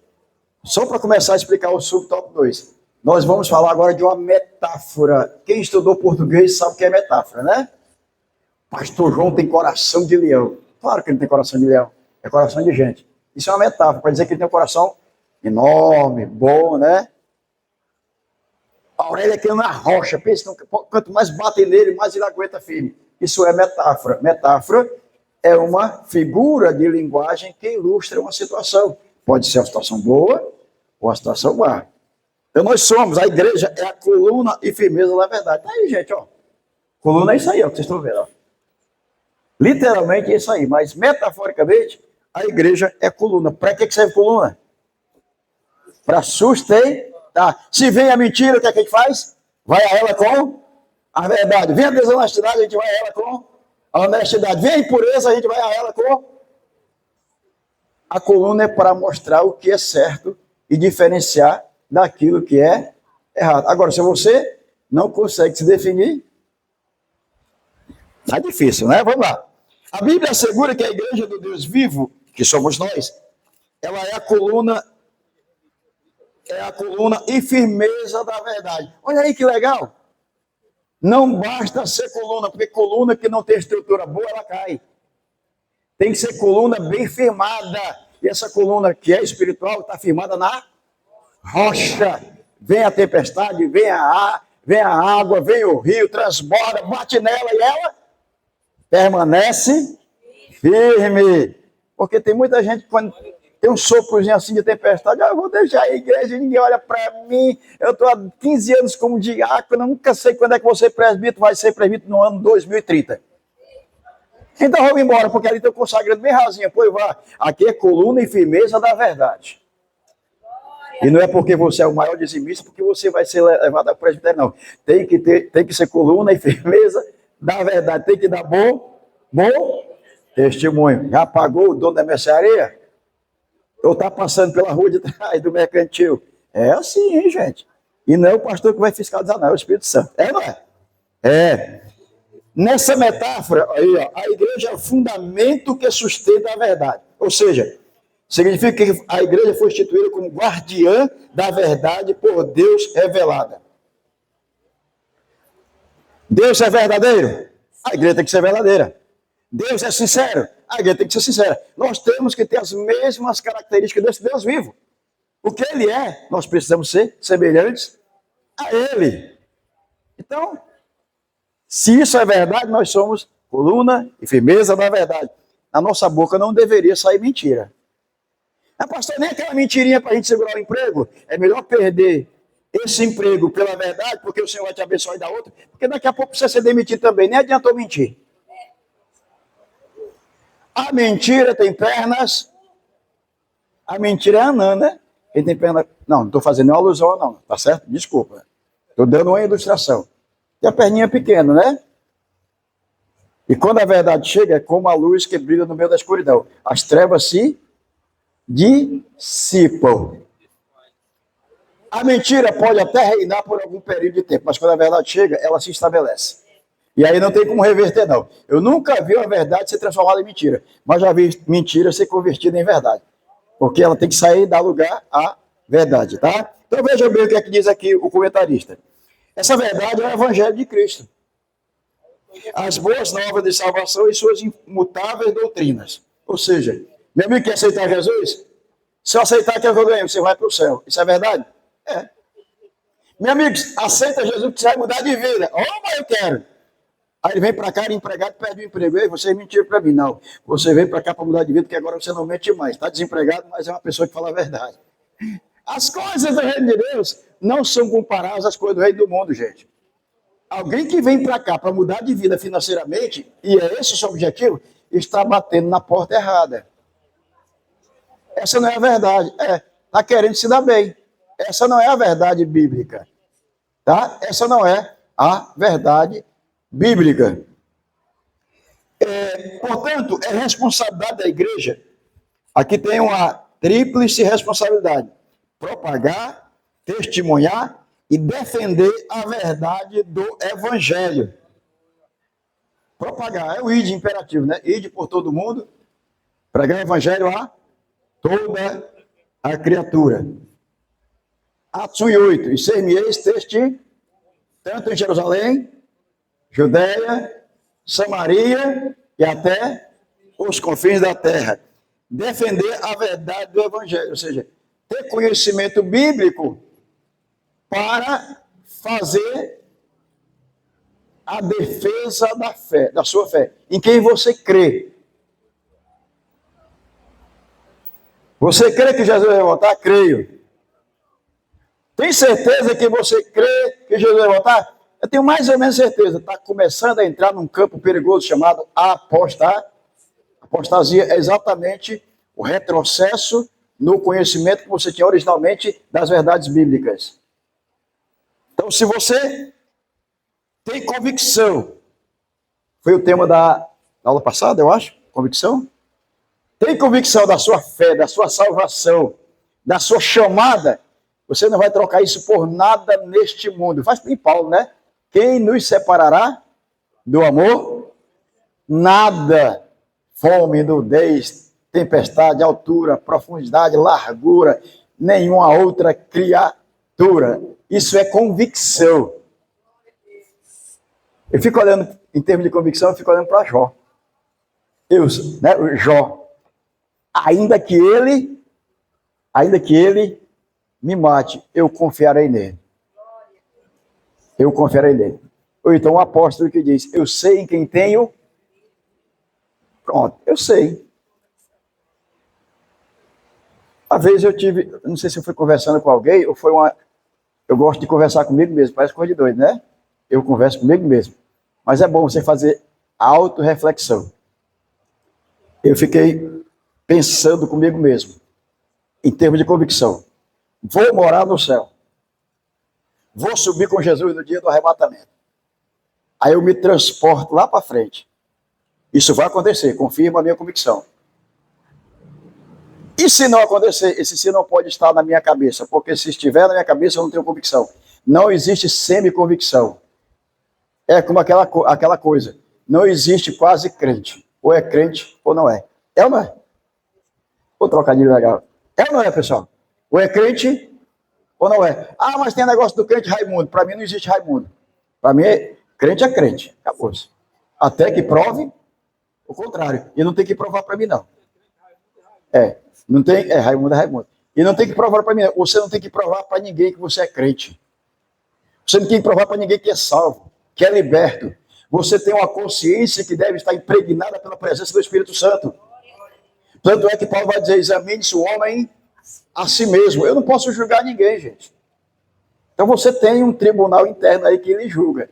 só para começar a explicar o subtópico 2, nós vamos falar agora de uma metáfora. Quem estudou português sabe o que é metáfora, né? Pastor João tem coração de leão. Claro que ele tem coração de leão, é coração de gente. Isso é uma metáfora, para dizer que ele tem um coração enorme, bom, né? A orelha aqui é uma rocha, pensa que quanto mais batem nele, mais ele aguenta firme. Isso é metáfora. Metáfora é uma figura de linguagem que ilustra uma situação. Pode ser uma situação boa ou uma situação má. Então nós somos, a igreja é a coluna e firmeza da verdade. Tá aí, gente, ó. Coluna é isso aí, ó, que vocês estão vendo, ó. Literalmente é isso aí, mas metaforicamente, a igreja é coluna. Para que serve coluna? Para sustentar. Se vem a mentira, o que é que a gente faz? Vai a ela com a verdade. Vem a desonestidade, a gente vai a ela com a honestidade. Vem a impureza, a gente vai a ela com... A coluna é para mostrar o que é certo e diferenciar daquilo que é errado. Agora, se você não consegue se definir, tá difícil, né? Vamos lá. A Bíblia assegura que a igreja do Deus vivo, que somos nós, ela é a coluna e firmeza da verdade. Olha aí que legal. Não basta ser coluna, porque coluna que não tem estrutura boa, ela cai. Tem que ser coluna bem firmada. E essa coluna que é espiritual está firmada na rocha. Vem a tempestade, vem a água, vem o rio, transborda, bate nela e ela permanece firme. Porque tem muita gente que quando tem um soprozinho assim de tempestade, eu vou deixar a igreja, ninguém olha para mim, eu estou há 15 anos como diácono, nunca sei quando é que você presbítero vai ser presbítero no ano 2030. Então vamos embora, porque ali estou consagrando bem rasinha, pois vá. Aqui é coluna e firmeza da verdade. E não é porque você é o maior dizimista, porque você vai ser levado ao presbitério, não. Tem que ser coluna e firmeza da verdade, tem que dar bom testemunho. Já pagou o dono da mercearia? Ou está passando pela rua de trás do mercantil? É assim, hein, gente? E não é o pastor que vai fiscalizar, não, é o Espírito Santo. É, não é? É. Nessa metáfora, aí, ó, a igreja é o fundamento que sustenta a verdade. Ou seja, Significa que a igreja foi instituída como guardiã da verdade por Deus revelada. Deus é verdadeiro? A igreja tem que ser verdadeira. Deus é sincero? A igreja tem que ser sincera. Nós temos que ter as mesmas características desse Deus vivo. O que ele é, nós precisamos ser semelhantes a ele. Então, se isso é verdade, nós somos coluna e firmeza da verdade. Na nossa boca não deveria sair mentira. Mas, pastor, nem aquela mentirinha para a gente segurar o emprego. É melhor perder esse emprego pela verdade, porque o Senhor vai te abençoar e dar outra, porque daqui a pouco você ser demitido também. Nem adiantou mentir. A mentira tem pernas. A mentira é anã, né? Quem tem perna... Não estou fazendo nenhuma alusão, não. Tá certo? Desculpa. Estou dando uma ilustração. E a perninha é pequena, né? E quando a verdade chega, é como a luz que brilha no meio da escuridão. As trevas se dissipam. A mentira pode até reinar por algum período de tempo, mas quando a verdade chega, ela se estabelece. E aí não tem como reverter, não. Eu nunca vi a verdade ser transformada em mentira, mas já vi mentira ser convertida em verdade. Porque ela tem que sair e dar lugar à verdade, tá? Então veja bem o que é que diz aqui o comentarista. Essa verdade é o Evangelho de Cristo. As boas novas de salvação e suas imutáveis doutrinas. Ou seja, meu amigo quer aceitar Jesus? Se eu aceitar, que é o que eu ganho, você vai para o céu. Isso é verdade? É. Meu amigo, aceita Jesus que você vai mudar de vida. Mas eu quero. Aí ele vem para cá, empregado, perde o emprego. Ei, você mentiu para mim. Não, você veio para cá para mudar de vida, porque agora você não mente mais. Está desempregado, mas é uma pessoa que fala a verdade. As coisas do reino de Deus não são comparáveis às coisas do reino do mundo, gente. Alguém que vem para cá para mudar de vida financeiramente, e é esse o seu objetivo, está batendo na porta errada. Essa não é a verdade. Está querendo se dar bem. Essa não é a verdade bíblica. Tá? Essa não é a verdade bíblica. Portanto, é responsabilidade da igreja. Aqui tem uma tríplice responsabilidade: propagar, testemunhar e defender a verdade do Evangelho. Propagar é o ide imperativo, né? Ide por todo mundo, pregar o Evangelho a toda a criatura. Atos 1:8. E ser-me-eis testemunho, tanto em Jerusalém, Judeia, Samaria e até os confins da terra. Defender a verdade do Evangelho, ou seja, ter conhecimento bíblico para fazer a defesa da fé, da sua fé, em quem você crê. Você crê que Jesus vai voltar? Creio. Tem certeza que você crê que Jesus vai voltar? Eu tenho mais ou menos certeza. Está começando a entrar num campo perigoso chamado apostasia. Apostasia é exatamente o retrocesso no conhecimento que você tinha originalmente das verdades bíblicas. Então, se você tem convicção, foi o tema da aula passada, eu acho, convicção? Tem convicção da sua fé, da sua salvação, da sua chamada, você não vai trocar isso por nada neste mundo. Faz bem Paulo, né? Quem nos separará do amor? Nada. Fome, nudez, tempestade, altura, profundidade, largura, nenhuma outra criatura. Isso é convicção. Eu fico olhando, em termos de convicção, eu fico olhando para Jó. O Jó. Ainda que ele me mate, eu confiarei nele. Eu confiarei nele. Ou então o apóstolo que diz, eu sei em quem tenho. Pronto, eu sei. Uma vez eu tive, não sei se eu fui conversando com alguém, ou foi uma... Eu gosto de conversar comigo mesmo, parece coisa de doido, né? Eu converso comigo mesmo. Mas é bom você fazer autorreflexão. Eu fiquei pensando comigo mesmo, em termos de convicção. Vou morar no céu. Vou subir com Jesus no dia do arrebatamento. Aí eu me transporto lá para frente. Isso vai acontecer, confirma a minha convicção. E se não acontecer, esse se não pode estar na minha cabeça, porque se estiver na minha cabeça eu não tenho convicção. Não existe semi-convicção. É como aquela coisa. Não existe quase crente. Ou é crente ou não é. É ou não é? Ou trocadilho legal. É ou não é, pessoal? Ou é crente, ou não é. Ah, mas tem negócio do crente Raimundo. Para mim não existe Raimundo. Para mim, crente é crente. Acabou-se. Até que prove o contrário. E não tem que provar para mim, não. Não tem. Raimundo é Raimundo. E não tem que provar para mim, não. Você não tem que provar para ninguém que você é crente. Você não tem que provar para ninguém que é salvo, que é liberto. Você tem uma consciência que deve estar impregnada pela presença do Espírito Santo. Tanto é que Paulo vai dizer, examine-se o homem a si mesmo. Eu não posso julgar ninguém, gente. Então você tem um tribunal interno aí que lhe julga.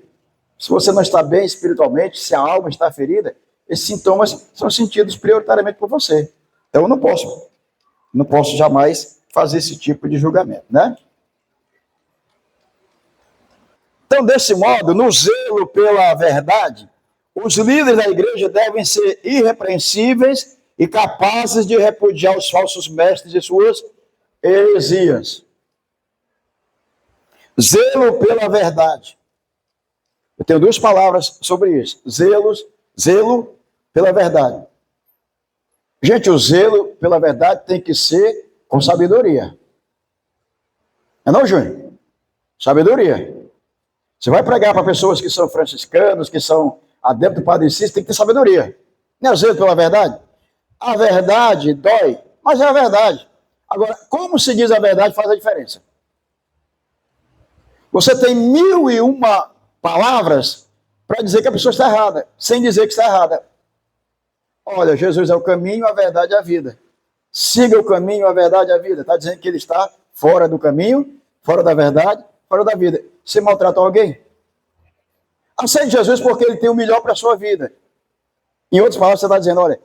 Se você não está bem espiritualmente, se a alma está ferida, esses sintomas são sentidos prioritariamente por você. Então eu não posso jamais fazer esse tipo de julgamento, né? Então, desse modo, no zelo pela verdade, os líderes da igreja devem ser irrepreensíveis e capazes de repudiar os falsos mestres e suas heresias. Zelo pela verdade. Eu tenho duas palavras sobre isso. Zelo pela verdade. Gente, o zelo pela verdade tem que ser com sabedoria. Não, Júnior? Sabedoria. Você vai pregar para pessoas que são franciscanos, que são adeptos do Padre Cícero, tem que ter sabedoria. Não é zelo pela verdade? A verdade dói, mas é a verdade. Agora, como se diz a verdade faz a diferença. Você tem 1001 palavras para dizer que a pessoa está errada, sem dizer que está errada. Olha, Jesus é o caminho, a verdade e a vida. Siga o caminho, a verdade e a vida. Está dizendo que ele está fora do caminho, fora da verdade, fora da vida. Você maltratou alguém? Aceite Jesus porque ele tem o melhor para a sua vida. Em outras palavras, você está dizendo, olha,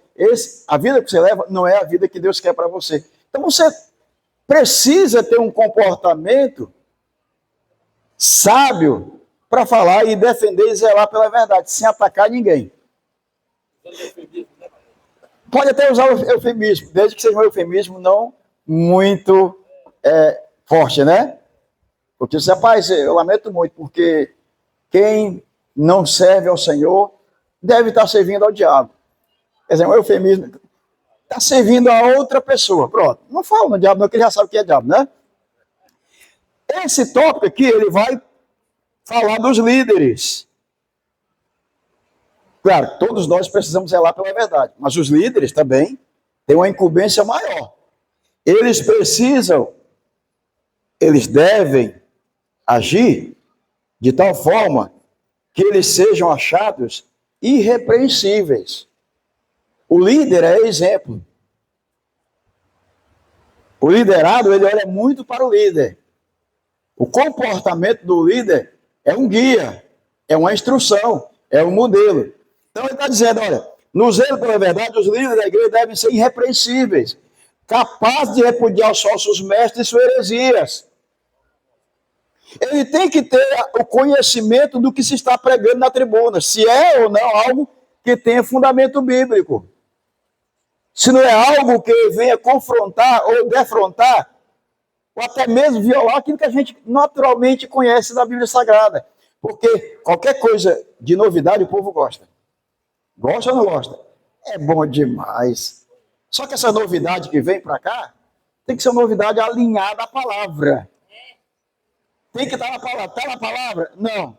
a vida que você leva não é a vida que Deus quer para você. Então você precisa ter um comportamento sábio para falar e defender e zelar pela verdade, sem atacar ninguém. Pode até usar o eufemismo, desde que seja um eufemismo não muito forte, né? Porque, rapaz, eu lamento muito, porque quem não serve ao Senhor deve estar servindo ao diabo. Quer dizer, um eufemismo está servindo a outra pessoa. Pronto, não fala no diabo, não, que ele já sabe o que é diabo, né? Esse tópico aqui, ele vai falar dos líderes. Claro, todos nós precisamos zelar pela verdade, mas os líderes também têm uma incumbência maior. Eles devem agir de tal forma que eles sejam achados irrepreensíveis. O líder é exemplo. O liderado, ele olha muito para o líder. O comportamento do líder é um guia, é uma instrução, é um modelo. Então ele está dizendo, olha, no zelo pela verdade, os líderes da igreja devem ser irrepreensíveis, capazes de repudiar os falsos mestres e suas heresias. Ele tem que ter o conhecimento do que se está pregando na tribuna, se é ou não algo que tenha fundamento bíblico. Se não é algo que venha confrontar ou defrontar, ou até mesmo violar aquilo que a gente naturalmente conhece da Bíblia Sagrada. Porque qualquer coisa de novidade o povo gosta. Gosta ou não gosta? É bom demais. Só que essa novidade que vem para cá tem que ser uma novidade alinhada à palavra. Tem que estar na palavra. Está na palavra? Não.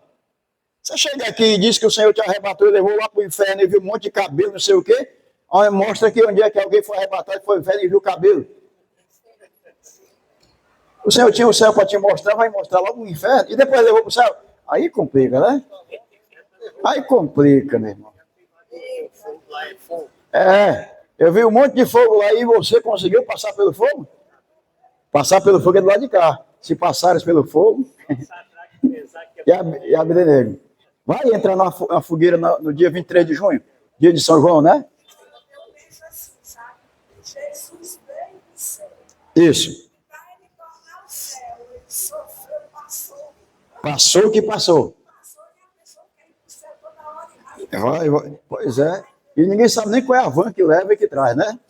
Você chega aqui e diz que o Senhor te arrebatou e levou lá para o inferno e viu um monte de cabelo, não sei o quê. Olha, mostra aqui onde é que alguém foi arrebatado e foi ao inferno e viu o cabelo. O Senhor tinha o céu para te mostrar, vai mostrar logo o inferno e depois levou para o céu. Aí complica, né? Aí complica, meu irmão. Eu vi um monte de fogo lá e você conseguiu passar pelo fogo? Passar pelo fogo é do lado de cá. Se passares pelo fogo, e Abdenego. Vai entrar na fogueira no dia 23 de junho, dia de São João, né? Isso. Passou o que passou. Pois é. E ninguém sabe nem qual é a van que leva e que traz, né?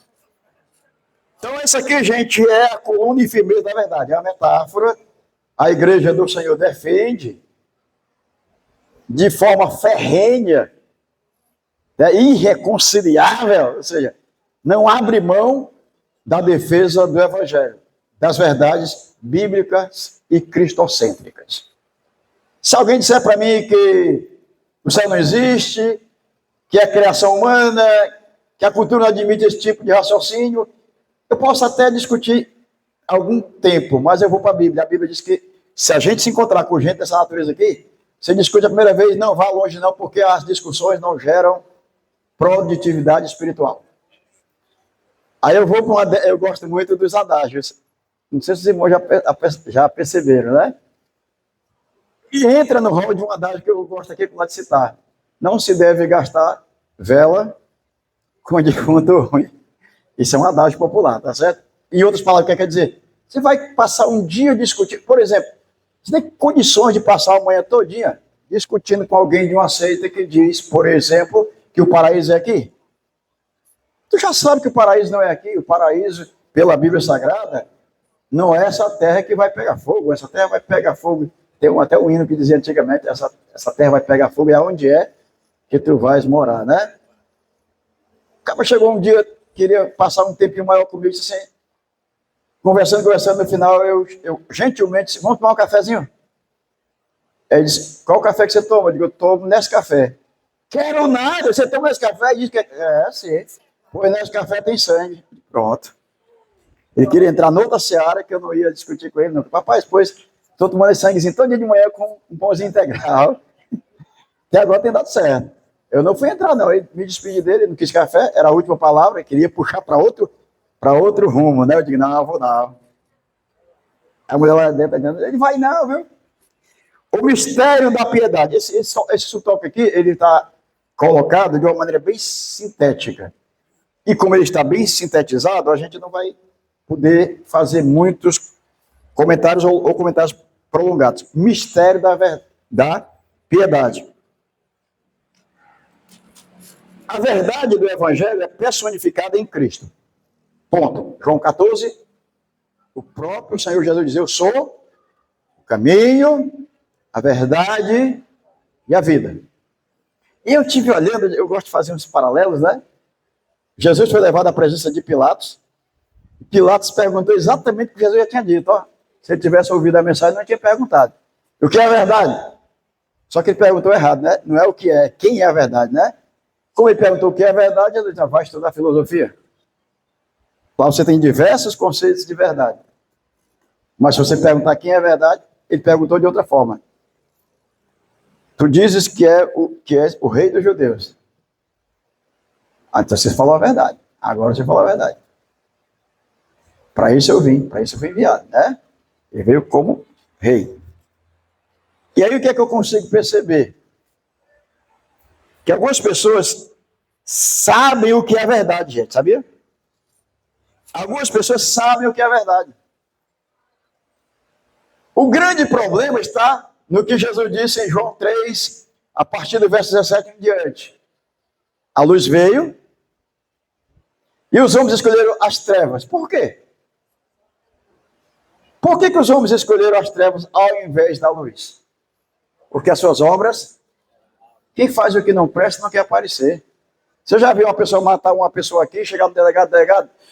Então, isso aqui, gente, é a coluna e firmeza da verdade. É uma metáfora. A igreja do Senhor defende de forma ferrenha, irreconciliável, ou seja, não abre mão da defesa do Evangelho, das verdades bíblicas e cristocêntricas. Se alguém disser para mim que o céu não existe, que é criação humana, que a cultura não admite esse tipo de raciocínio, eu posso até discutir algum tempo, mas eu vou para a Bíblia. A Bíblia diz que se a gente se encontrar com gente dessa natureza aqui, você discute a primeira vez, não vá longe não, porque as discussões não geram produtividade espiritual. Aí eu vou para eu gosto muito dos adágios. Não sei se os irmãos já perceberam, né? E entra no rol de um adágio que eu gosto aqui de citar. Não se deve gastar vela com defunto ruim. Isso é um adágio popular, tá certo? Em outras palavras, o que quer dizer? Você vai passar um dia discutindo, por exemplo, você tem condições de passar a manhã todinha discutindo com alguém de uma seita que diz, por exemplo, que o paraíso é aqui? Tu já sabe que o paraíso não é aqui. O paraíso, pela Bíblia Sagrada, não é essa terra que vai pegar fogo. Essa terra vai pegar fogo. Tem até um hino que dizia antigamente, essa terra vai pegar fogo, e aonde é que tu vais morar, né? O cara chegou um dia, queria passar um tempinho maior comigo, disse assim, conversando, no final, eu gentilmente disse, vamos tomar um cafezinho? Ele disse, qual café que você toma? Eu digo, eu tomo Nescafé. Quero nada, você toma Nescafé? Ele disse que sim. Pois Nescafé tem sangue. Pronto. Ele queria entrar noutra seara que eu não ia discutir com ele, não. Papai, depois estou tomando esse sanguezinho todo dia de manhã com um pãozinho integral. Até agora tem dado certo. Eu não fui entrar, não. Ele me despedi dele, ele não quis café, era a última palavra, ele queria puxar para outro rumo, né? Eu digo, não, eu vou não. A mulher lá dentro, ele vai não, viu? O mistério da piedade. Esse sotoque aqui, ele está colocado de uma maneira bem sintética. E como ele está bem sintetizado, a gente não vai poder fazer muitos comentários ou comentários prolongados. Mistério da piedade. A verdade do Evangelho é personificada em Cristo. Ponto. João 14, o próprio Senhor Jesus diz, eu sou o caminho, a verdade e a vida. E eu tive olhando, eu gosto de fazer uns paralelos, né? Jesus foi levado à presença de Pilatos. Pilatos perguntou exatamente o que Jesus já tinha dito. Ó, se ele tivesse ouvido a mensagem, não tinha perguntado. O que é a verdade? Só que ele perguntou errado, né? Não é o que é, quem é a verdade, né? Como ele perguntou o que é a verdade, ele disse, vai estudar filosofia. Lá você tem diversos conceitos de verdade. Mas se você perguntar quem é a verdade, ele perguntou de outra forma. Tu dizes que é o rei dos judeus. Ah, então você falou a verdade. Agora você falou a verdade. Para isso eu vim, para isso eu fui enviado, né? Ele veio como rei. E aí o que é que eu consigo perceber? Que algumas pessoas sabem o que é verdade, gente, sabia? Algumas pessoas sabem o que é verdade. O grande problema está no que Jesus disse em João 3, a partir do verso 17 em diante. A luz veio e os homens escolheram as trevas. Por quê? Por que os homens escolheram as trevas ao invés da luz? Porque as suas obras, quem faz o que não presta não quer aparecer. Você já viu uma pessoa matar uma pessoa aqui, chegar no delegado,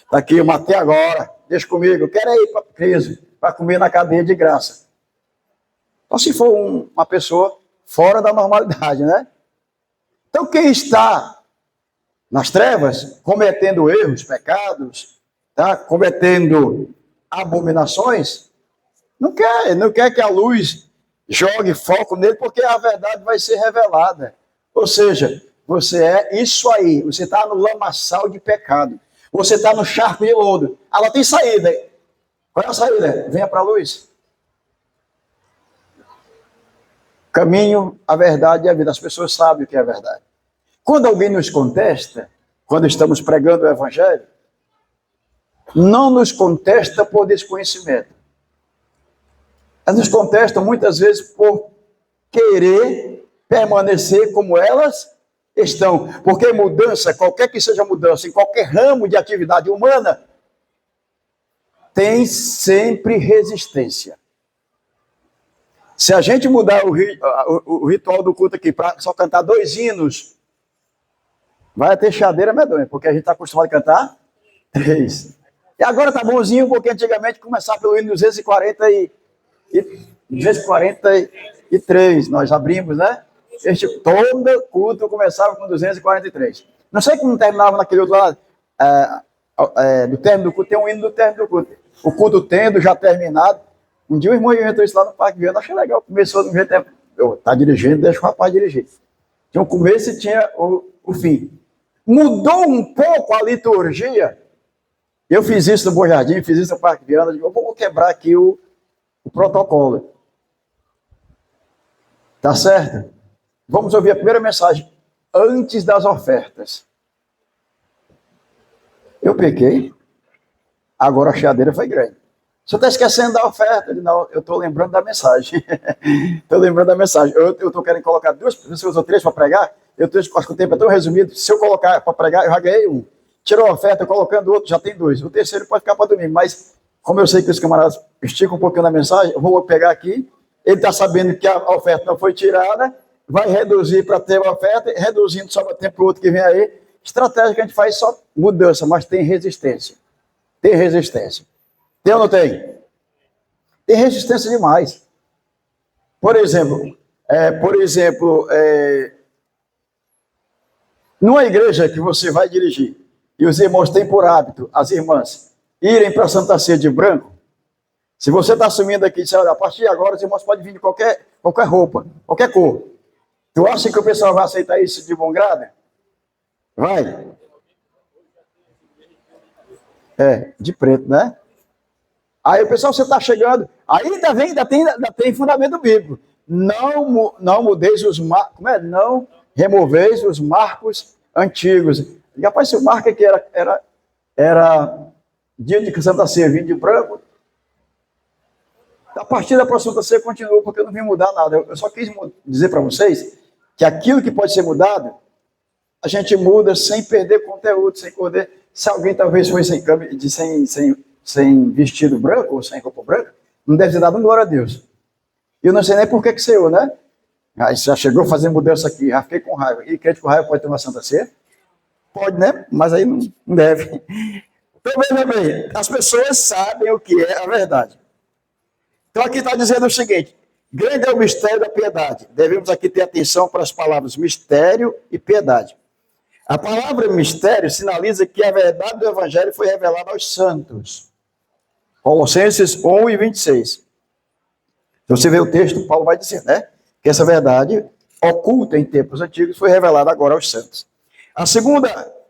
tá aqui, eu matei agora, deixa comigo, eu quero ir para preso, para comer na cadeia de graça. Então, se for uma pessoa fora da normalidade, né? Então, quem está nas trevas, cometendo erros, pecados, tá? Cometendo abominações, não quer que a luz jogue foco nele, porque a verdade vai ser revelada. Ou seja, você é isso aí, você está no lamaçal de pecado, você está no charco de lodo. Ela tem saída. Qual é a saída? Venha para a luz. Caminho, a verdade e a vida. As pessoas sabem o que é a verdade. Quando alguém nos contesta, quando estamos pregando o Evangelho, não nos contesta por desconhecimento. Elas nos contestam muitas vezes por querer permanecer como elas estão. Porque mudança, qualquer que seja mudança, em qualquer ramo de atividade humana, tem sempre resistência. Se a gente mudar o ritual do culto aqui para só cantar 2 hinos, vai ter chadeira medonha, porque a gente está acostumado a cantar 3. E agora tá bonzinho, porque antigamente começava pelo hino 243. Nós abrimos, né? Todo culto começava com 243. Não sei como terminava naquele outro lado. Do término do culto, tem um hino do término do culto. O culto tendo já terminado. Um dia o irmão inventou isso lá no Parque Viana, achei legal. Começou no jeito, tá dirigindo, deixa o rapaz dirigir. Tinha o começo e tinha o fim. Mudou um pouco a liturgia. Eu fiz isso no Bom Jardim, fiz isso no Parque Viana. Eu vou quebrar aqui o protocolo. Tá certo? Vamos ouvir a primeira mensagem antes das ofertas. Eu pequei, agora a chiadeira foi grande. Você está esquecendo da oferta? Não, eu estou lembrando da mensagem. Estou lembrando da mensagem. Eu estou querendo colocar 2 pessoas ou 3 para pregar. Acho que o tempo é tão resumido. Se eu colocar para pregar, eu já ganhei 1. Tirou a oferta, colocando o outro, já tem 2. O terceiro pode ficar para domingo. Mas, como eu sei que os camaradas esticam um pouquinho na mensagem, eu vou pegar aqui. Ele está sabendo que a oferta não foi tirada, vai reduzir para ter a oferta, reduzindo só para tempo para o outro que vem aí. Estratégia que a gente faz só mudança, mas tem resistência. Tem resistência. Tem ou não tem? Tem resistência demais. Por exemplo, numa igreja que você vai dirigir, e os irmãos têm por hábito, as irmãs, irem para a Santa Ceia de branco, se você está assumindo aqui, a partir de agora os irmãos podem vir de qualquer roupa, qualquer cor. Tu acha que o pessoal vai aceitar isso de bom grado? Vai. De preto, né? Aí o pessoal, você está chegando, ainda tem fundamento bíblico. Não mudeis os marcos, não removeis os marcos antigos. E rapaz, se o marco aqui era dia de Santa Ceia, vinho de branco, a partir da próxima Santa Ceia continua, porque eu não vim mudar nada. Eu só quis dizer para vocês que aquilo que pode ser mudado, a gente muda sem perder conteúdo, sem perder. Se alguém talvez foi sem vestido branco ou sem roupa branca, não deve ter dado glória a Deus. Eu não sei nem por que saiu, né? Aí já chegou fazendo mudança aqui, já fiquei com raiva. E crente com raiva pode ter uma Santa Ceia? Pode, né? Mas aí não deve. Então, veja bem, as pessoas sabem o que é a verdade. Então aqui está dizendo o seguinte: grande é o mistério da piedade. Devemos aqui ter atenção para as palavras mistério e piedade. A palavra mistério sinaliza que a verdade do Evangelho foi revelada aos santos. Colossenses 1:26. Então você vê o texto, Paulo vai dizer, né? Que essa verdade, oculta em tempos antigos, foi revelada agora aos santos. A segunda,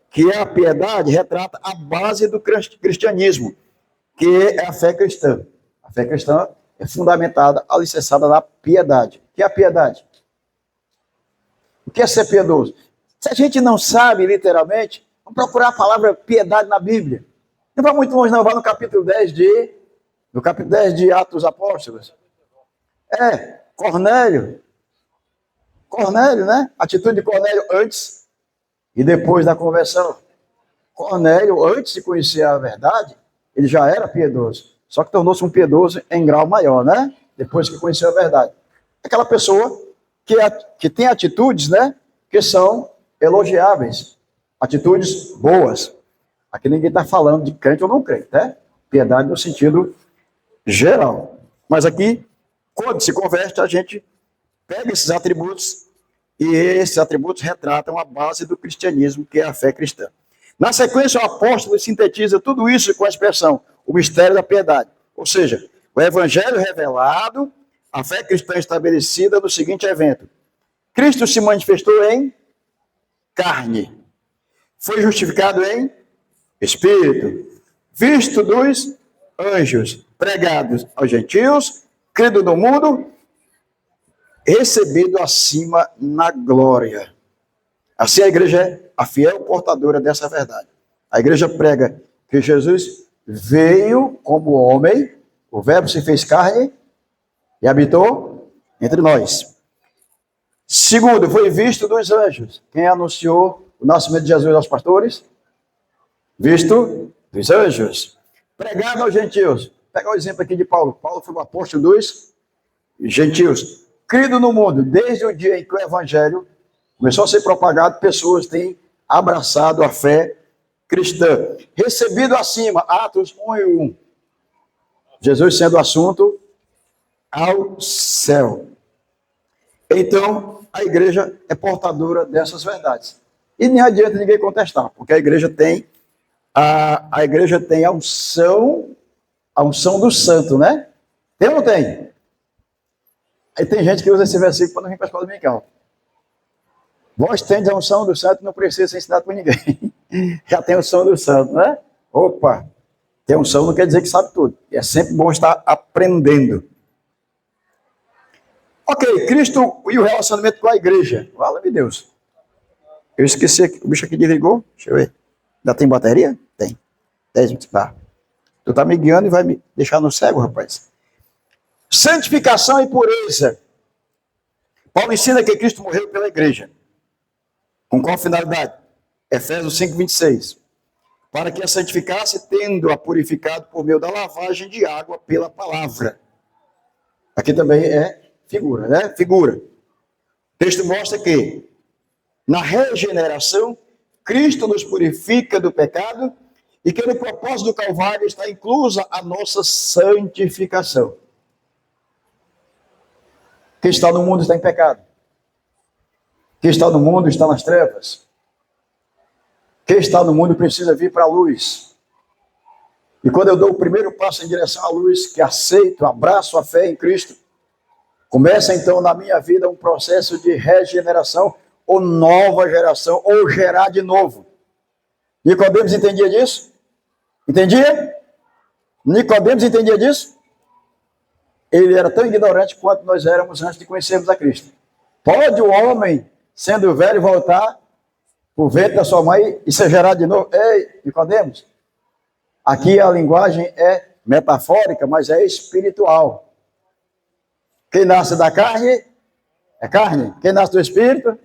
que é a piedade, retrata a base do cristianismo, que é a fé cristã. A fé cristã é fundamentada, alicerçada na piedade. O que é a piedade? O que é ser piedoso? Se a gente não sabe, literalmente, vamos procurar a palavra piedade na Bíblia. Não vai muito longe, não. Vai no capítulo 10 de Atos dos Apóstolos. Cornélio. Cornélio, né? A atitude de Cornélio antes e depois da conversão. Cornélio, antes de conhecer a verdade, ele já era piedoso. Só que tornou-se um piedoso em grau maior, né? Depois que conheceu a verdade. Aquela pessoa que tem atitudes, né? Que são elogiáveis. Atitudes boas. Aqui ninguém está falando de crente ou não crente, né? Piedade no sentido geral. Mas aqui, quando se converte, a gente pega esses atributos e esses atributos retratam a base do cristianismo, que é a fé cristã. Na sequência, o apóstolo sintetiza tudo isso com a expressão, o mistério da piedade. Ou seja, o evangelho revelado, a fé cristã estabelecida no seguinte evento. Cristo se manifestou em carne. Foi justificado em espírito. Visto dos anjos, pregados aos gentios, crido no mundo, recebido acima na glória. Assim a igreja é a fiel portadora dessa verdade. A igreja prega que Jesus veio como homem, o verbo se fez carne e habitou entre nós. Segundo, foi visto dos anjos. Quem anunciou o nascimento de Jesus aos pastores? Visto dos anjos. Pregado aos gentios. Pega o exemplo aqui de Paulo. Paulo foi o apóstolo dos gentios. Crido no mundo, desde o dia em que o evangelho começou a ser propagado, pessoas têm abraçado a fé cristã. Recebido acima, Atos 1 e 1. Jesus sendo assunto ao céu. Então, a igreja é portadora dessas verdades. E nem adianta ninguém contestar, porque a igreja tem a unção do santo, né? Tem ou não tem? Aí tem gente que usa esse versículo para não vir para a escola dominical. Vós tendes a unção do santo, não precisa ser ensinado por ninguém. Já tem a unção do santo, né? Opa! Ter unção não quer dizer que sabe tudo. É sempre bom estar aprendendo. Ok, Cristo e o relacionamento com a igreja. Fala-me Deus. Eu esqueci, o bicho aqui desligou. Deixa eu ver. Ainda tem bateria? Tem. 10 minutos. Tá. Tu tá me guiando e vai me deixar no cego, rapaz. Santificação e pureza. Paulo ensina que Cristo morreu pela igreja. Com qual finalidade? Efésios 5:26. Para que a santificasse, tendo-a purificado por meio da lavagem de água pela palavra. Aqui também é figura, né? Figura. O texto mostra que, na regeneração, Cristo nos purifica do pecado e que no propósito do Calvário está inclusa a nossa santificação. Quem está no mundo está em pecado. Quem está no mundo está nas trevas. Quem está no mundo precisa vir para a luz. E quando eu dou o primeiro passo em direção à luz, que aceito, abraço a fé em Cristo, começa então na minha vida um processo de regeneração, ou nova geração, ou gerar de novo. Nicodemos entendia disso? Entendia? Nicodemos entendia disso? Ele era tão ignorante quanto nós éramos antes de conhecermos a Cristo. Pode o homem, sendo velho, voltar o ventre da sua mãe e ser gerado de novo? Ei, Nicodemos, aqui a linguagem é metafórica, mas é espiritual. Quem nasce da carne é carne. Quem nasce do espírito?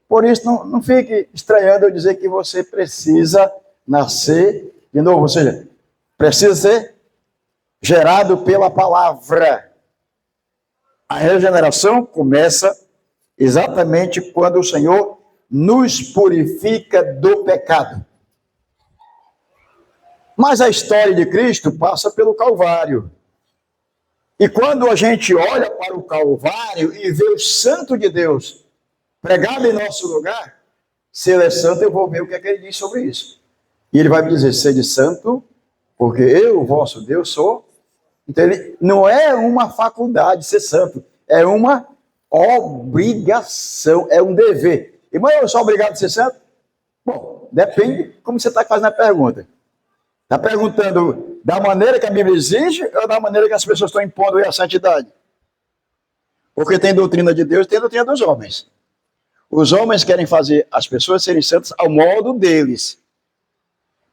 Por isso, não fique estranhando eu dizer que você precisa nascer de novo. Ou seja, precisa ser gerado pela palavra. A regeneração começa exatamente quando o Senhor nos purifica do pecado. Mas a história de Cristo passa pelo Calvário. E quando a gente olha para o Calvário e vê o Santo de Deus pregado em nosso lugar, se ele é santo, eu vou ver o que é que ele diz sobre isso. E ele vai me dizer, sede santo, porque eu, vosso Deus, sou. Então, ele não é uma faculdade ser santo, é uma obrigação, é um dever. Irmão, eu sou obrigado a ser santo? Bom, depende de como você está fazendo a pergunta. Está perguntando da maneira que a Bíblia exige ou da maneira que as pessoas estão impondo a santidade? Porque tem doutrina de Deus e tem doutrina dos homens. Os homens querem fazer as pessoas serem santas ao modo deles.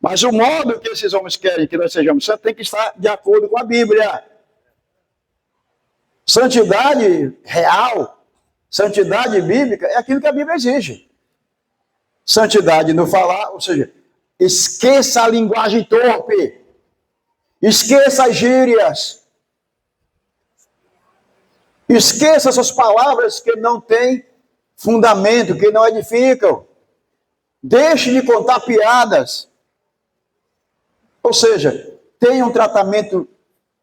Mas o modo que esses homens querem que nós sejamos santos tem que estar de acordo com a Bíblia. Santidade real, santidade bíblica, é aquilo que a Bíblia exige. Santidade no falar, ou seja, esqueça a linguagem torpe, esqueça as gírias, esqueça essas palavras que não têm fundamento, que não edificam. Deixe de contar piadas. Ou seja, tenha um tratamento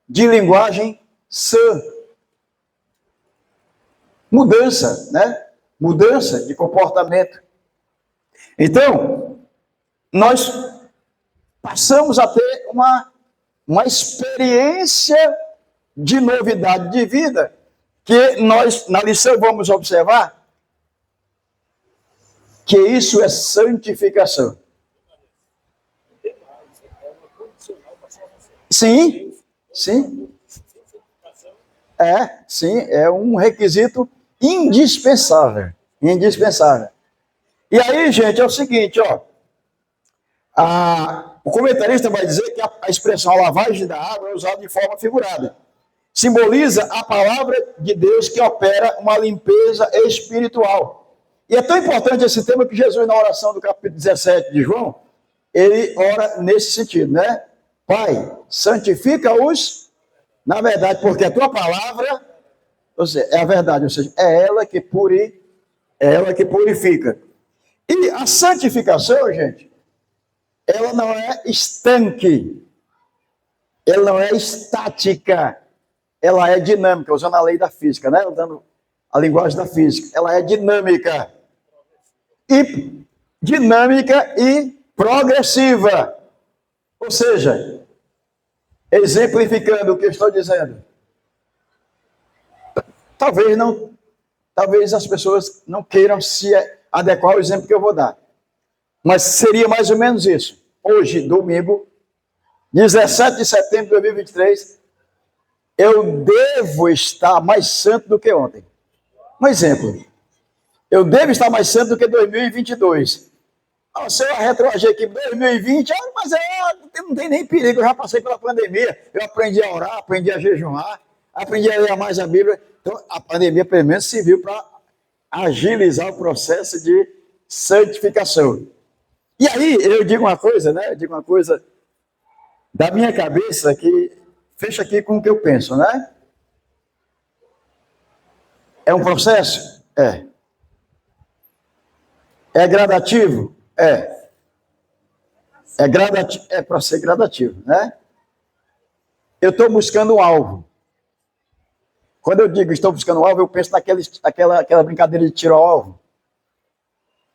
de linguagem sã. Mudança, né? Mudança de comportamento. Então, nós passamos a ter uma experiência de novidade de vida, que nós, na lição, vamos observar que isso é santificação. Sim, sim. Sim, é um requisito indispensável. Indispensável. E aí, gente, é o seguinte, ó. O comentarista vai dizer que a expressão a lavagem da água é usada de forma figurada. Simboliza a palavra de Deus que opera uma limpeza espiritual. E é tão importante esse tema que Jesus, na oração do capítulo 17 de João, ele ora nesse sentido, né? Pai, santifica-os na verdade, porque a tua palavra, ou seja, é a verdade, ou seja, é ela que purifica. E a santificação, gente, ela não é estanque, ela não é estática, ela é dinâmica, usando a lei da física, né? Usando a linguagem da física. Ela é dinâmica e progressiva. Ou seja, exemplificando o que eu estou dizendo, talvez as pessoas não queiram se adequar ao exemplo que eu vou dar. Mas seria mais ou menos isso. Hoje, domingo, 17 de setembro de 2023, eu devo estar mais santo do que ontem. Um exemplo. Eu devo estar mais santo do que 2022. Se eu retroagir aqui para 2020, mas não tem nem perigo, eu já passei pela pandemia, eu aprendi a orar, aprendi a jejuar, aprendi a ler mais a Bíblia. Então, a pandemia, pelo menos, serviu para agilizar o processo de santificação. E aí, eu digo uma coisa, né? Eu digo uma coisa da minha cabeça que fecha aqui com o que eu penso, né? É um processo? É. É gradativo? É. É para ser gradativo, né? Eu estou buscando um alvo. Quando eu digo estou buscando um alvo, eu penso naquela brincadeira de tiro ao alvo.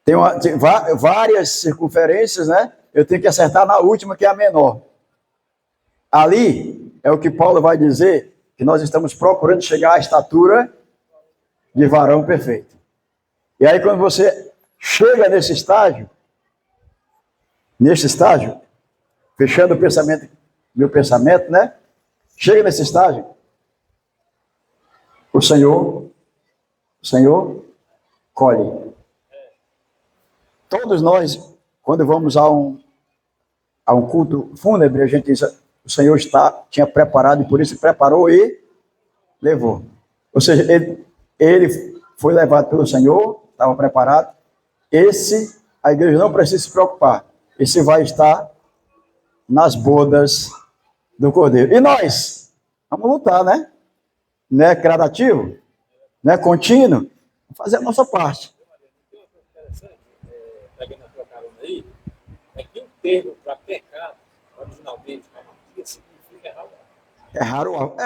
Tem várias circunferências, né? Eu tenho que acertar na última, que é a menor. Ali é o que Paulo vai dizer, que nós estamos procurando chegar à estatura de varão perfeito. E aí, quando você chega nesse estágio, fechando meu pensamento, né? Chega nesse estágio, o Senhor colhe. Todos nós, quando vamos a um culto fúnebre, a gente diz, o Senhor tinha preparado e por isso preparou e levou. Ou seja, ele foi levado pelo Senhor, estava preparado. A igreja não precisa se preocupar. Esse vai estar nas bodas do Cordeiro. E nós? Vamos lutar, né? Não é gradativo? Não é contínuo? Vamos fazer a nossa parte. Pegando a tua carona aí, é que o termo para pecado, originalmente, significa errar o alvo. Errar o alvo.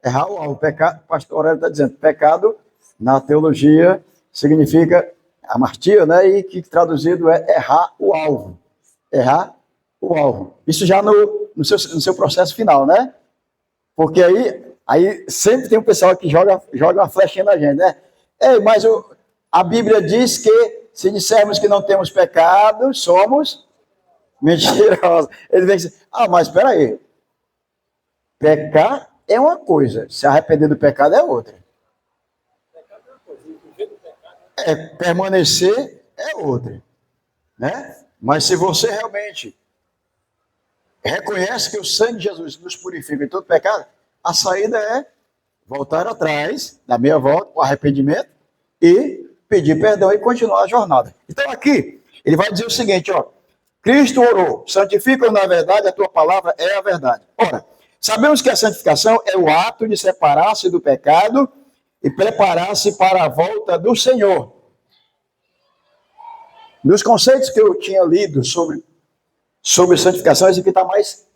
Errar o alvo. Pecado, o pastor Aurélio está dizendo, pecado, na teologia, significa amartia, né? E que traduzido é errar o alvo. Errar o alvo. Isso já no seu processo final, né? Porque aí sempre tem um pessoal que joga uma flechinha na gente, né? Mas a Bíblia diz que se dissermos que não temos pecado, somos mentirosos. Ele vem dizer, mas espera aí. Pecar é uma coisa, se arrepender do pecado é outra. Pecado é uma coisa, viver do pecado Permanecer é outra, né? Mas se você realmente reconhece que o sangue de Jesus nos purifica de todo pecado, a saída é voltar atrás, dar meia volta, o arrependimento e pedir perdão e continuar a jornada. Então aqui, ele vai dizer o seguinte, Cristo orou, santifica-o na verdade, a tua palavra é a verdade. Ora, sabemos que a santificação é o ato de separar-se do pecado e preparar-se para a volta do Senhor. Nos conceitos que eu tinha lido sobre santificação, esse aqui está mais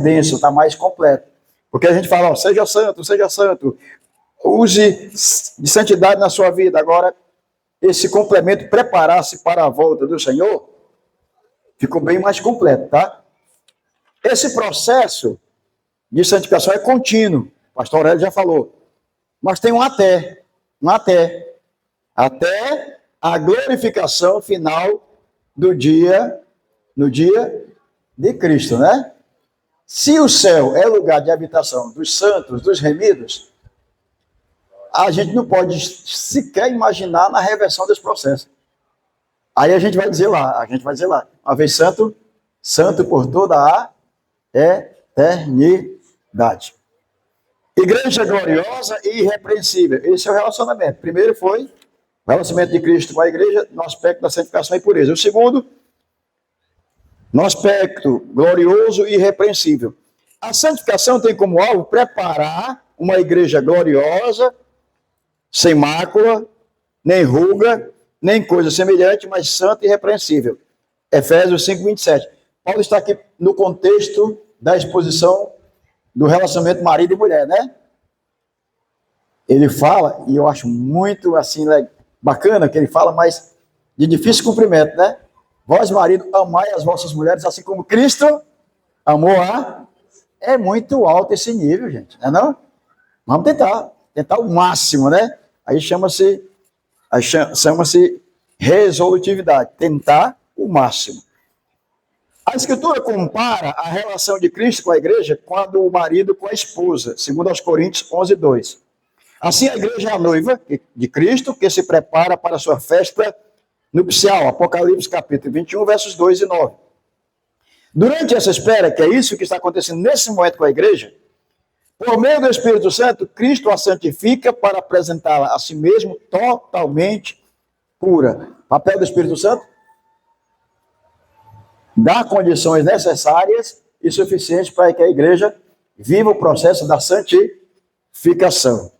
denso, está mais completo. Porque a gente fala, seja santo, use de santidade na sua vida. Agora, esse complemento, preparar-se para a volta do Senhor, ficou bem mais completo, tá? Esse processo de santificação é contínuo, o pastor Aurélio já falou, mas tem um até a glorificação final no dia de Cristo, né? Se o céu é lugar de habitação dos santos, dos remidos, a gente não pode sequer imaginar na reversão desse processo. Aí a gente vai dizer lá, uma vez santo por toda a eternidade. Igreja gloriosa e irrepreensível. Esse é o relacionamento. Primeiro foi o relacionamento de Cristo com a igreja no aspecto da santificação e pureza. O segundo, no aspecto glorioso e irrepreensível. A santificação tem como alvo preparar uma igreja gloriosa, sem mácula, nem ruga, nem coisa semelhante, mas santa e irrepreensível. Efésios 5, 27. Paulo está aqui no contexto da exposição do relacionamento marido e mulher, né? Ele fala, e eu acho muito assim, bacana que ele fala, mas de difícil cumprimento, né? Vós, marido, amai as vossas mulheres, assim como Cristo amou a... É muito alto esse nível, gente, não é não? Vamos tentar o máximo, né? Aí chama-se resolutividade, tentar o máximo. A Escritura compara a relação de Cristo com a igreja quando o marido com a esposa, segundo aos Coríntios 11, 2. Assim, a igreja é a noiva de Cristo que se prepara para a sua festa nupcial, Apocalipse capítulo 21, versos 2 e 9. Durante essa espera, que é isso que está acontecendo nesse momento com a igreja, por meio do Espírito Santo, Cristo a santifica para apresentá-la a si mesmo totalmente pura. Papel do Espírito Santo? Dar condições necessárias e suficientes para que a igreja viva o processo da santificação.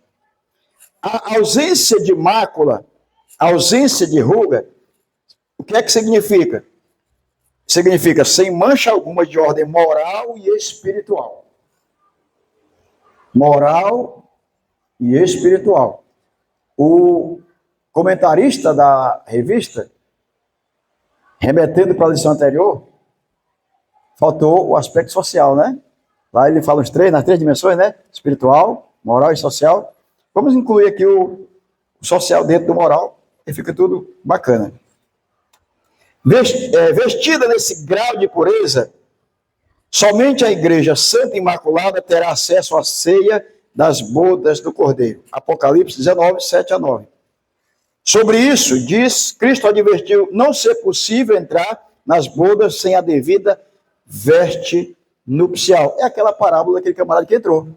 A ausência de mácula, a ausência de ruga, o que é que significa? Significa sem mancha alguma de ordem moral e espiritual. Moral e espiritual. O comentarista da revista, remetendo para a lição anterior, faltou o aspecto social, né? Lá ele fala nas três dimensões, né? Espiritual, moral e social. Vamos incluir aqui o social dentro do moral e fica tudo bacana. Vestida nesse grau de pureza, somente a igreja santa e imaculada terá acesso à ceia das bodas do Cordeiro. Apocalipse 19, 7 a 9. Sobre isso, diz, Cristo advertiu não ser possível entrar nas bodas sem a devida veste nupcial. É aquela parábola daquele camarada que entrou.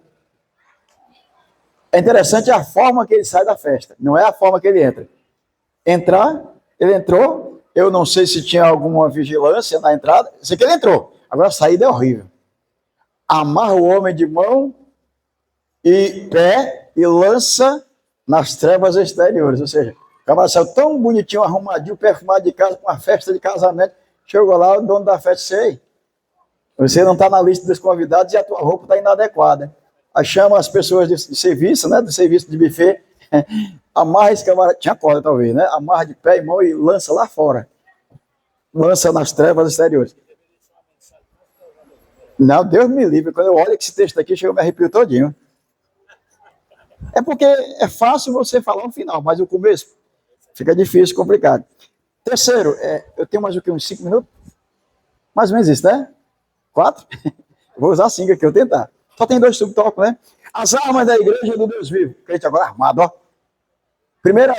É interessante a forma que ele sai da festa, não é a forma que ele entra. Ele entrou, eu não sei se tinha alguma vigilância na entrada, sei que ele entrou, agora a saída é horrível. Amarra o homem de mão e pé e lança nas trevas exteriores, ou seja, o camarada saiu tão bonitinho, arrumadinho, perfumado de casa, com uma festa de casamento, chegou lá, o dono da festa disse: você não está na lista dos convidados e a tua roupa está inadequada. Aí chama as pessoas de serviço, né, do serviço de buffet, amarra esse camarada, tinha corda talvez, né, amarra de pé e mão e lança lá fora. Lança nas trevas exteriores. Não, Deus me livre, quando eu olho esse texto aqui, chega, eu me arrepio todinho. É porque é fácil você falar um final, mas o começo fica difícil, complicado. Terceiro, eu tenho mais o que, uns 5 minutos? Mais ou menos isso, né? 4? Vou usar 5 aqui, eu vou tentar. Só tem 2 subtópicos, né? As armas da igreja do Deus vivo. Crente agora armado, ó. Primeiro,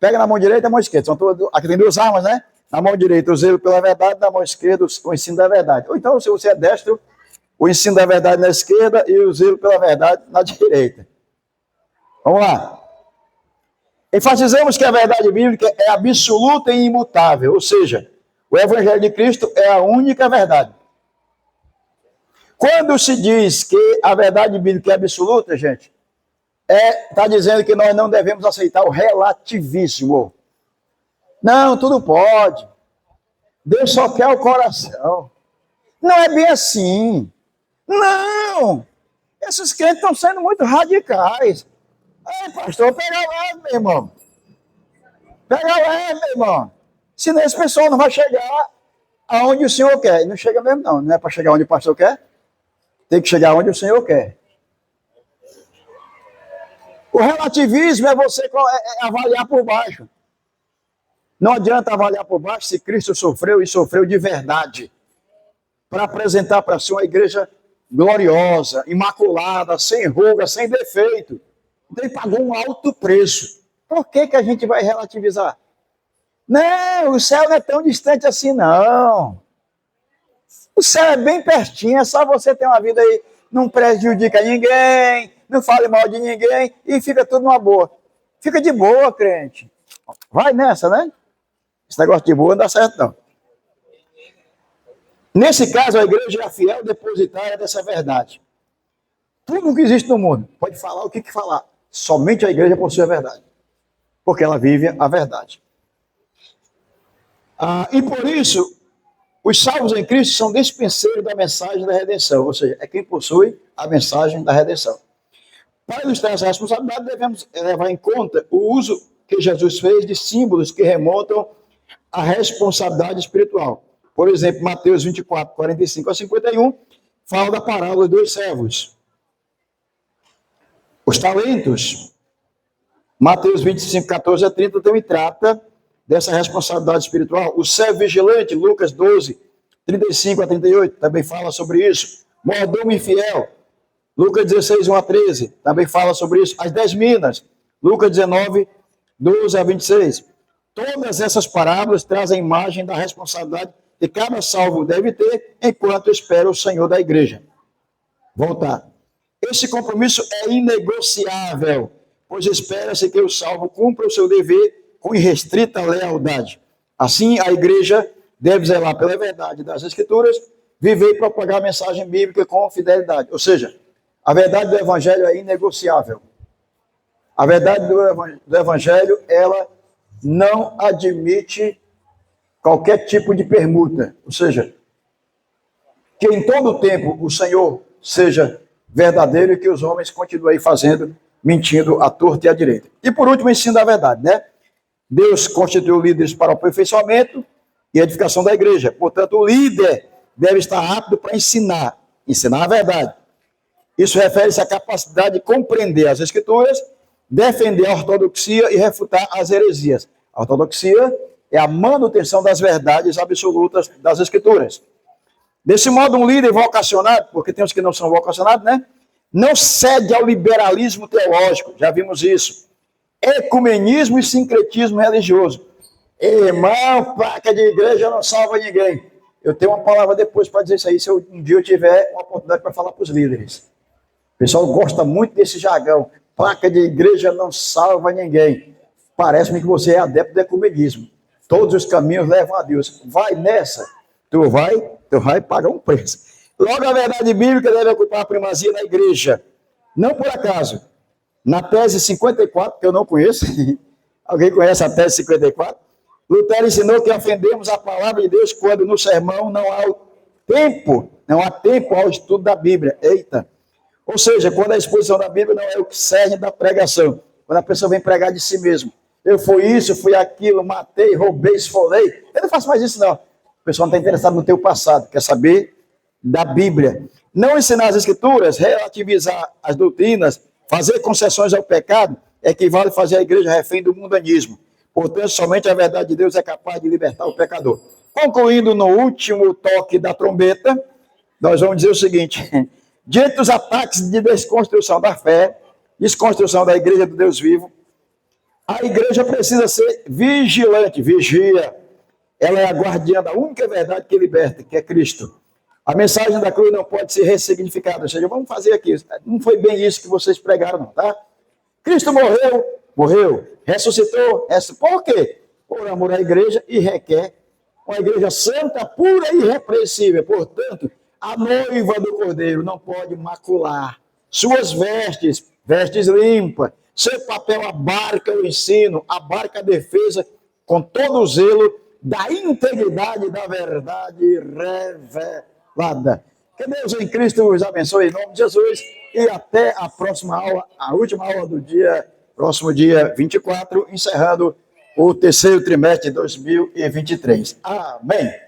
pega na mão direita e na mão esquerda. Aqui tem 2 armas, né? Na mão direita, o zelo pela verdade, na mão esquerda, o ensino da verdade. Ou então, se você é destro, o ensino da verdade na esquerda e o zelo pela verdade na direita. Vamos lá. Enfatizamos que a verdade bíblica é absoluta e imutável, ou seja, o Evangelho de Cristo é a única verdade. Quando se diz que a verdade bíblica é absoluta, gente, está dizendo que nós não devemos aceitar o relativismo. Não, tudo pode. Deus só quer o coração. Não é bem assim. Não! Esses crentes estão sendo muito radicais. Ei, pastor, pega leve, meu irmão. Pega leve, meu irmão. Senão esse pessoal não vai chegar aonde o Senhor quer. E não chega mesmo, não. Não é para chegar onde o pastor quer. Tem que chegar onde o Senhor quer. O relativismo é você avaliar por baixo. Não adianta avaliar por baixo se Cristo sofreu e sofreu de verdade. Para apresentar para si uma igreja gloriosa, imaculada, sem ruga, sem defeito. Então ele pagou um alto preço. Por que a gente vai relativizar? Não, o céu não é tão distante assim, não. O céu é bem pertinho, é só você ter uma vida aí, não prejudica ninguém, não fale mal de ninguém e fica tudo numa boa. Fica de boa, crente. Vai nessa, né? Esse negócio de boa não dá certo, não. Nesse caso, a igreja é a fiel depositária dessa verdade. Tudo que existe no mundo pode falar o que falar. Somente a igreja possui a verdade. Porque ela vive a verdade. E por isso, Os salvos em Cristo são dispenseiros da mensagem da redenção, ou seja, é quem possui a mensagem da redenção. Para ilustrar essa responsabilidade, devemos levar em conta o uso que Jesus fez de símbolos que remontam à responsabilidade espiritual. Por exemplo, Mateus 24, 45 a 51, fala da parábola dos servos. Os talentos, Mateus 25, 14 a 30, também trata dessa responsabilidade espiritual. O servo vigilante, Lucas 12, 35 a 38, também fala sobre isso. Mordomo infiel, Lucas 16, 1 a 13, também fala sobre isso. As 10 minas, Lucas 19, 12 a 26. Todas essas parábolas trazem a imagem da responsabilidade que cada salvo deve ter enquanto espera o Senhor da igreja voltar. Esse compromisso é inegociável, pois espera-se que o salvo cumpra o seu dever com irrestrita lealdade. Assim, a igreja deve zelar pela verdade das Escrituras, viver e propagar a mensagem bíblica com fidelidade. Ou seja, a verdade do Evangelho é inegociável. A verdade do Evangelho, ela não admite qualquer tipo de permuta. Ou seja, que em todo o tempo o Senhor seja verdadeiro e que os homens continuem fazendo, mentindo à torta e à direita. E por último, o ensino da verdade, né? Deus constituiu líderes para o aperfeiçoamento e edificação da igreja. Portanto, o líder deve estar apto para ensinar a verdade. Isso refere-se à capacidade de compreender as Escrituras, defender a ortodoxia e refutar as heresias. A ortodoxia é a manutenção das verdades absolutas das Escrituras. Desse modo, um líder vocacionado, porque tem os que não são vocacionados, né? Não cede ao liberalismo teológico, já vimos isso. Ecumenismo e sincretismo religioso. Irmão, placa de igreja não salva ninguém. Eu tenho uma palavra depois para dizer isso aí, se um dia eu tiver uma oportunidade para falar para os líderes. O pessoal gosta muito desse jargão. Placa de igreja não salva ninguém. Parece-me que você é adepto do ecumenismo. Todos os caminhos levam a Deus. Vai nessa, tu vai pagar um preço. Logo, a verdade bíblica deve ocupar a primazia na igreja. Não por acaso. Na tese 54, que eu não conheço, alguém conhece a tese 54? Lutero ensinou que ofendemos a palavra de Deus quando no sermão não há tempo ao estudo da Bíblia. Eita! Ou seja, quando a exposição da Bíblia não é o que serve da pregação. Quando a pessoa vem pregar de si mesmo. Eu fui isso, fui aquilo, matei, roubei, esfolei. Eu não faço mais isso, não. O pessoal não está interessado no teu passado, quer saber da Bíblia. Não ensinar as Escrituras, relativizar as doutrinas, fazer concessões ao pecado, equivale a fazer a igreja refém do mundanismo. Portanto, somente a verdade de Deus é capaz de libertar o pecador. Concluindo no último toque da trombeta, nós vamos dizer o seguinte: diante dos ataques de desconstrução da fé, desconstrução da igreja do Deus vivo, a igreja precisa ser vigilante, vigia. Ela é a guardiã da única verdade que liberta, que é Cristo. A mensagem da cruz não pode ser ressignificada. Ou seja, vamos fazer aqui. Não foi bem isso que vocês pregaram, não, tá? Cristo morreu, ressuscitou. Por quê? Por amor à igreja e requer uma igreja santa, pura e irrepreensível. Portanto, a noiva do Cordeiro não pode macular suas vestes limpas. Seu papel abarca o ensino, abarca a defesa com todo o zelo da integridade da verdade revelada. Que Deus em Cristo os abençoe em nome de Jesus e até a próxima aula, a última aula do dia, próximo dia 24, encerrando o terceiro trimestre de 2023. Amém.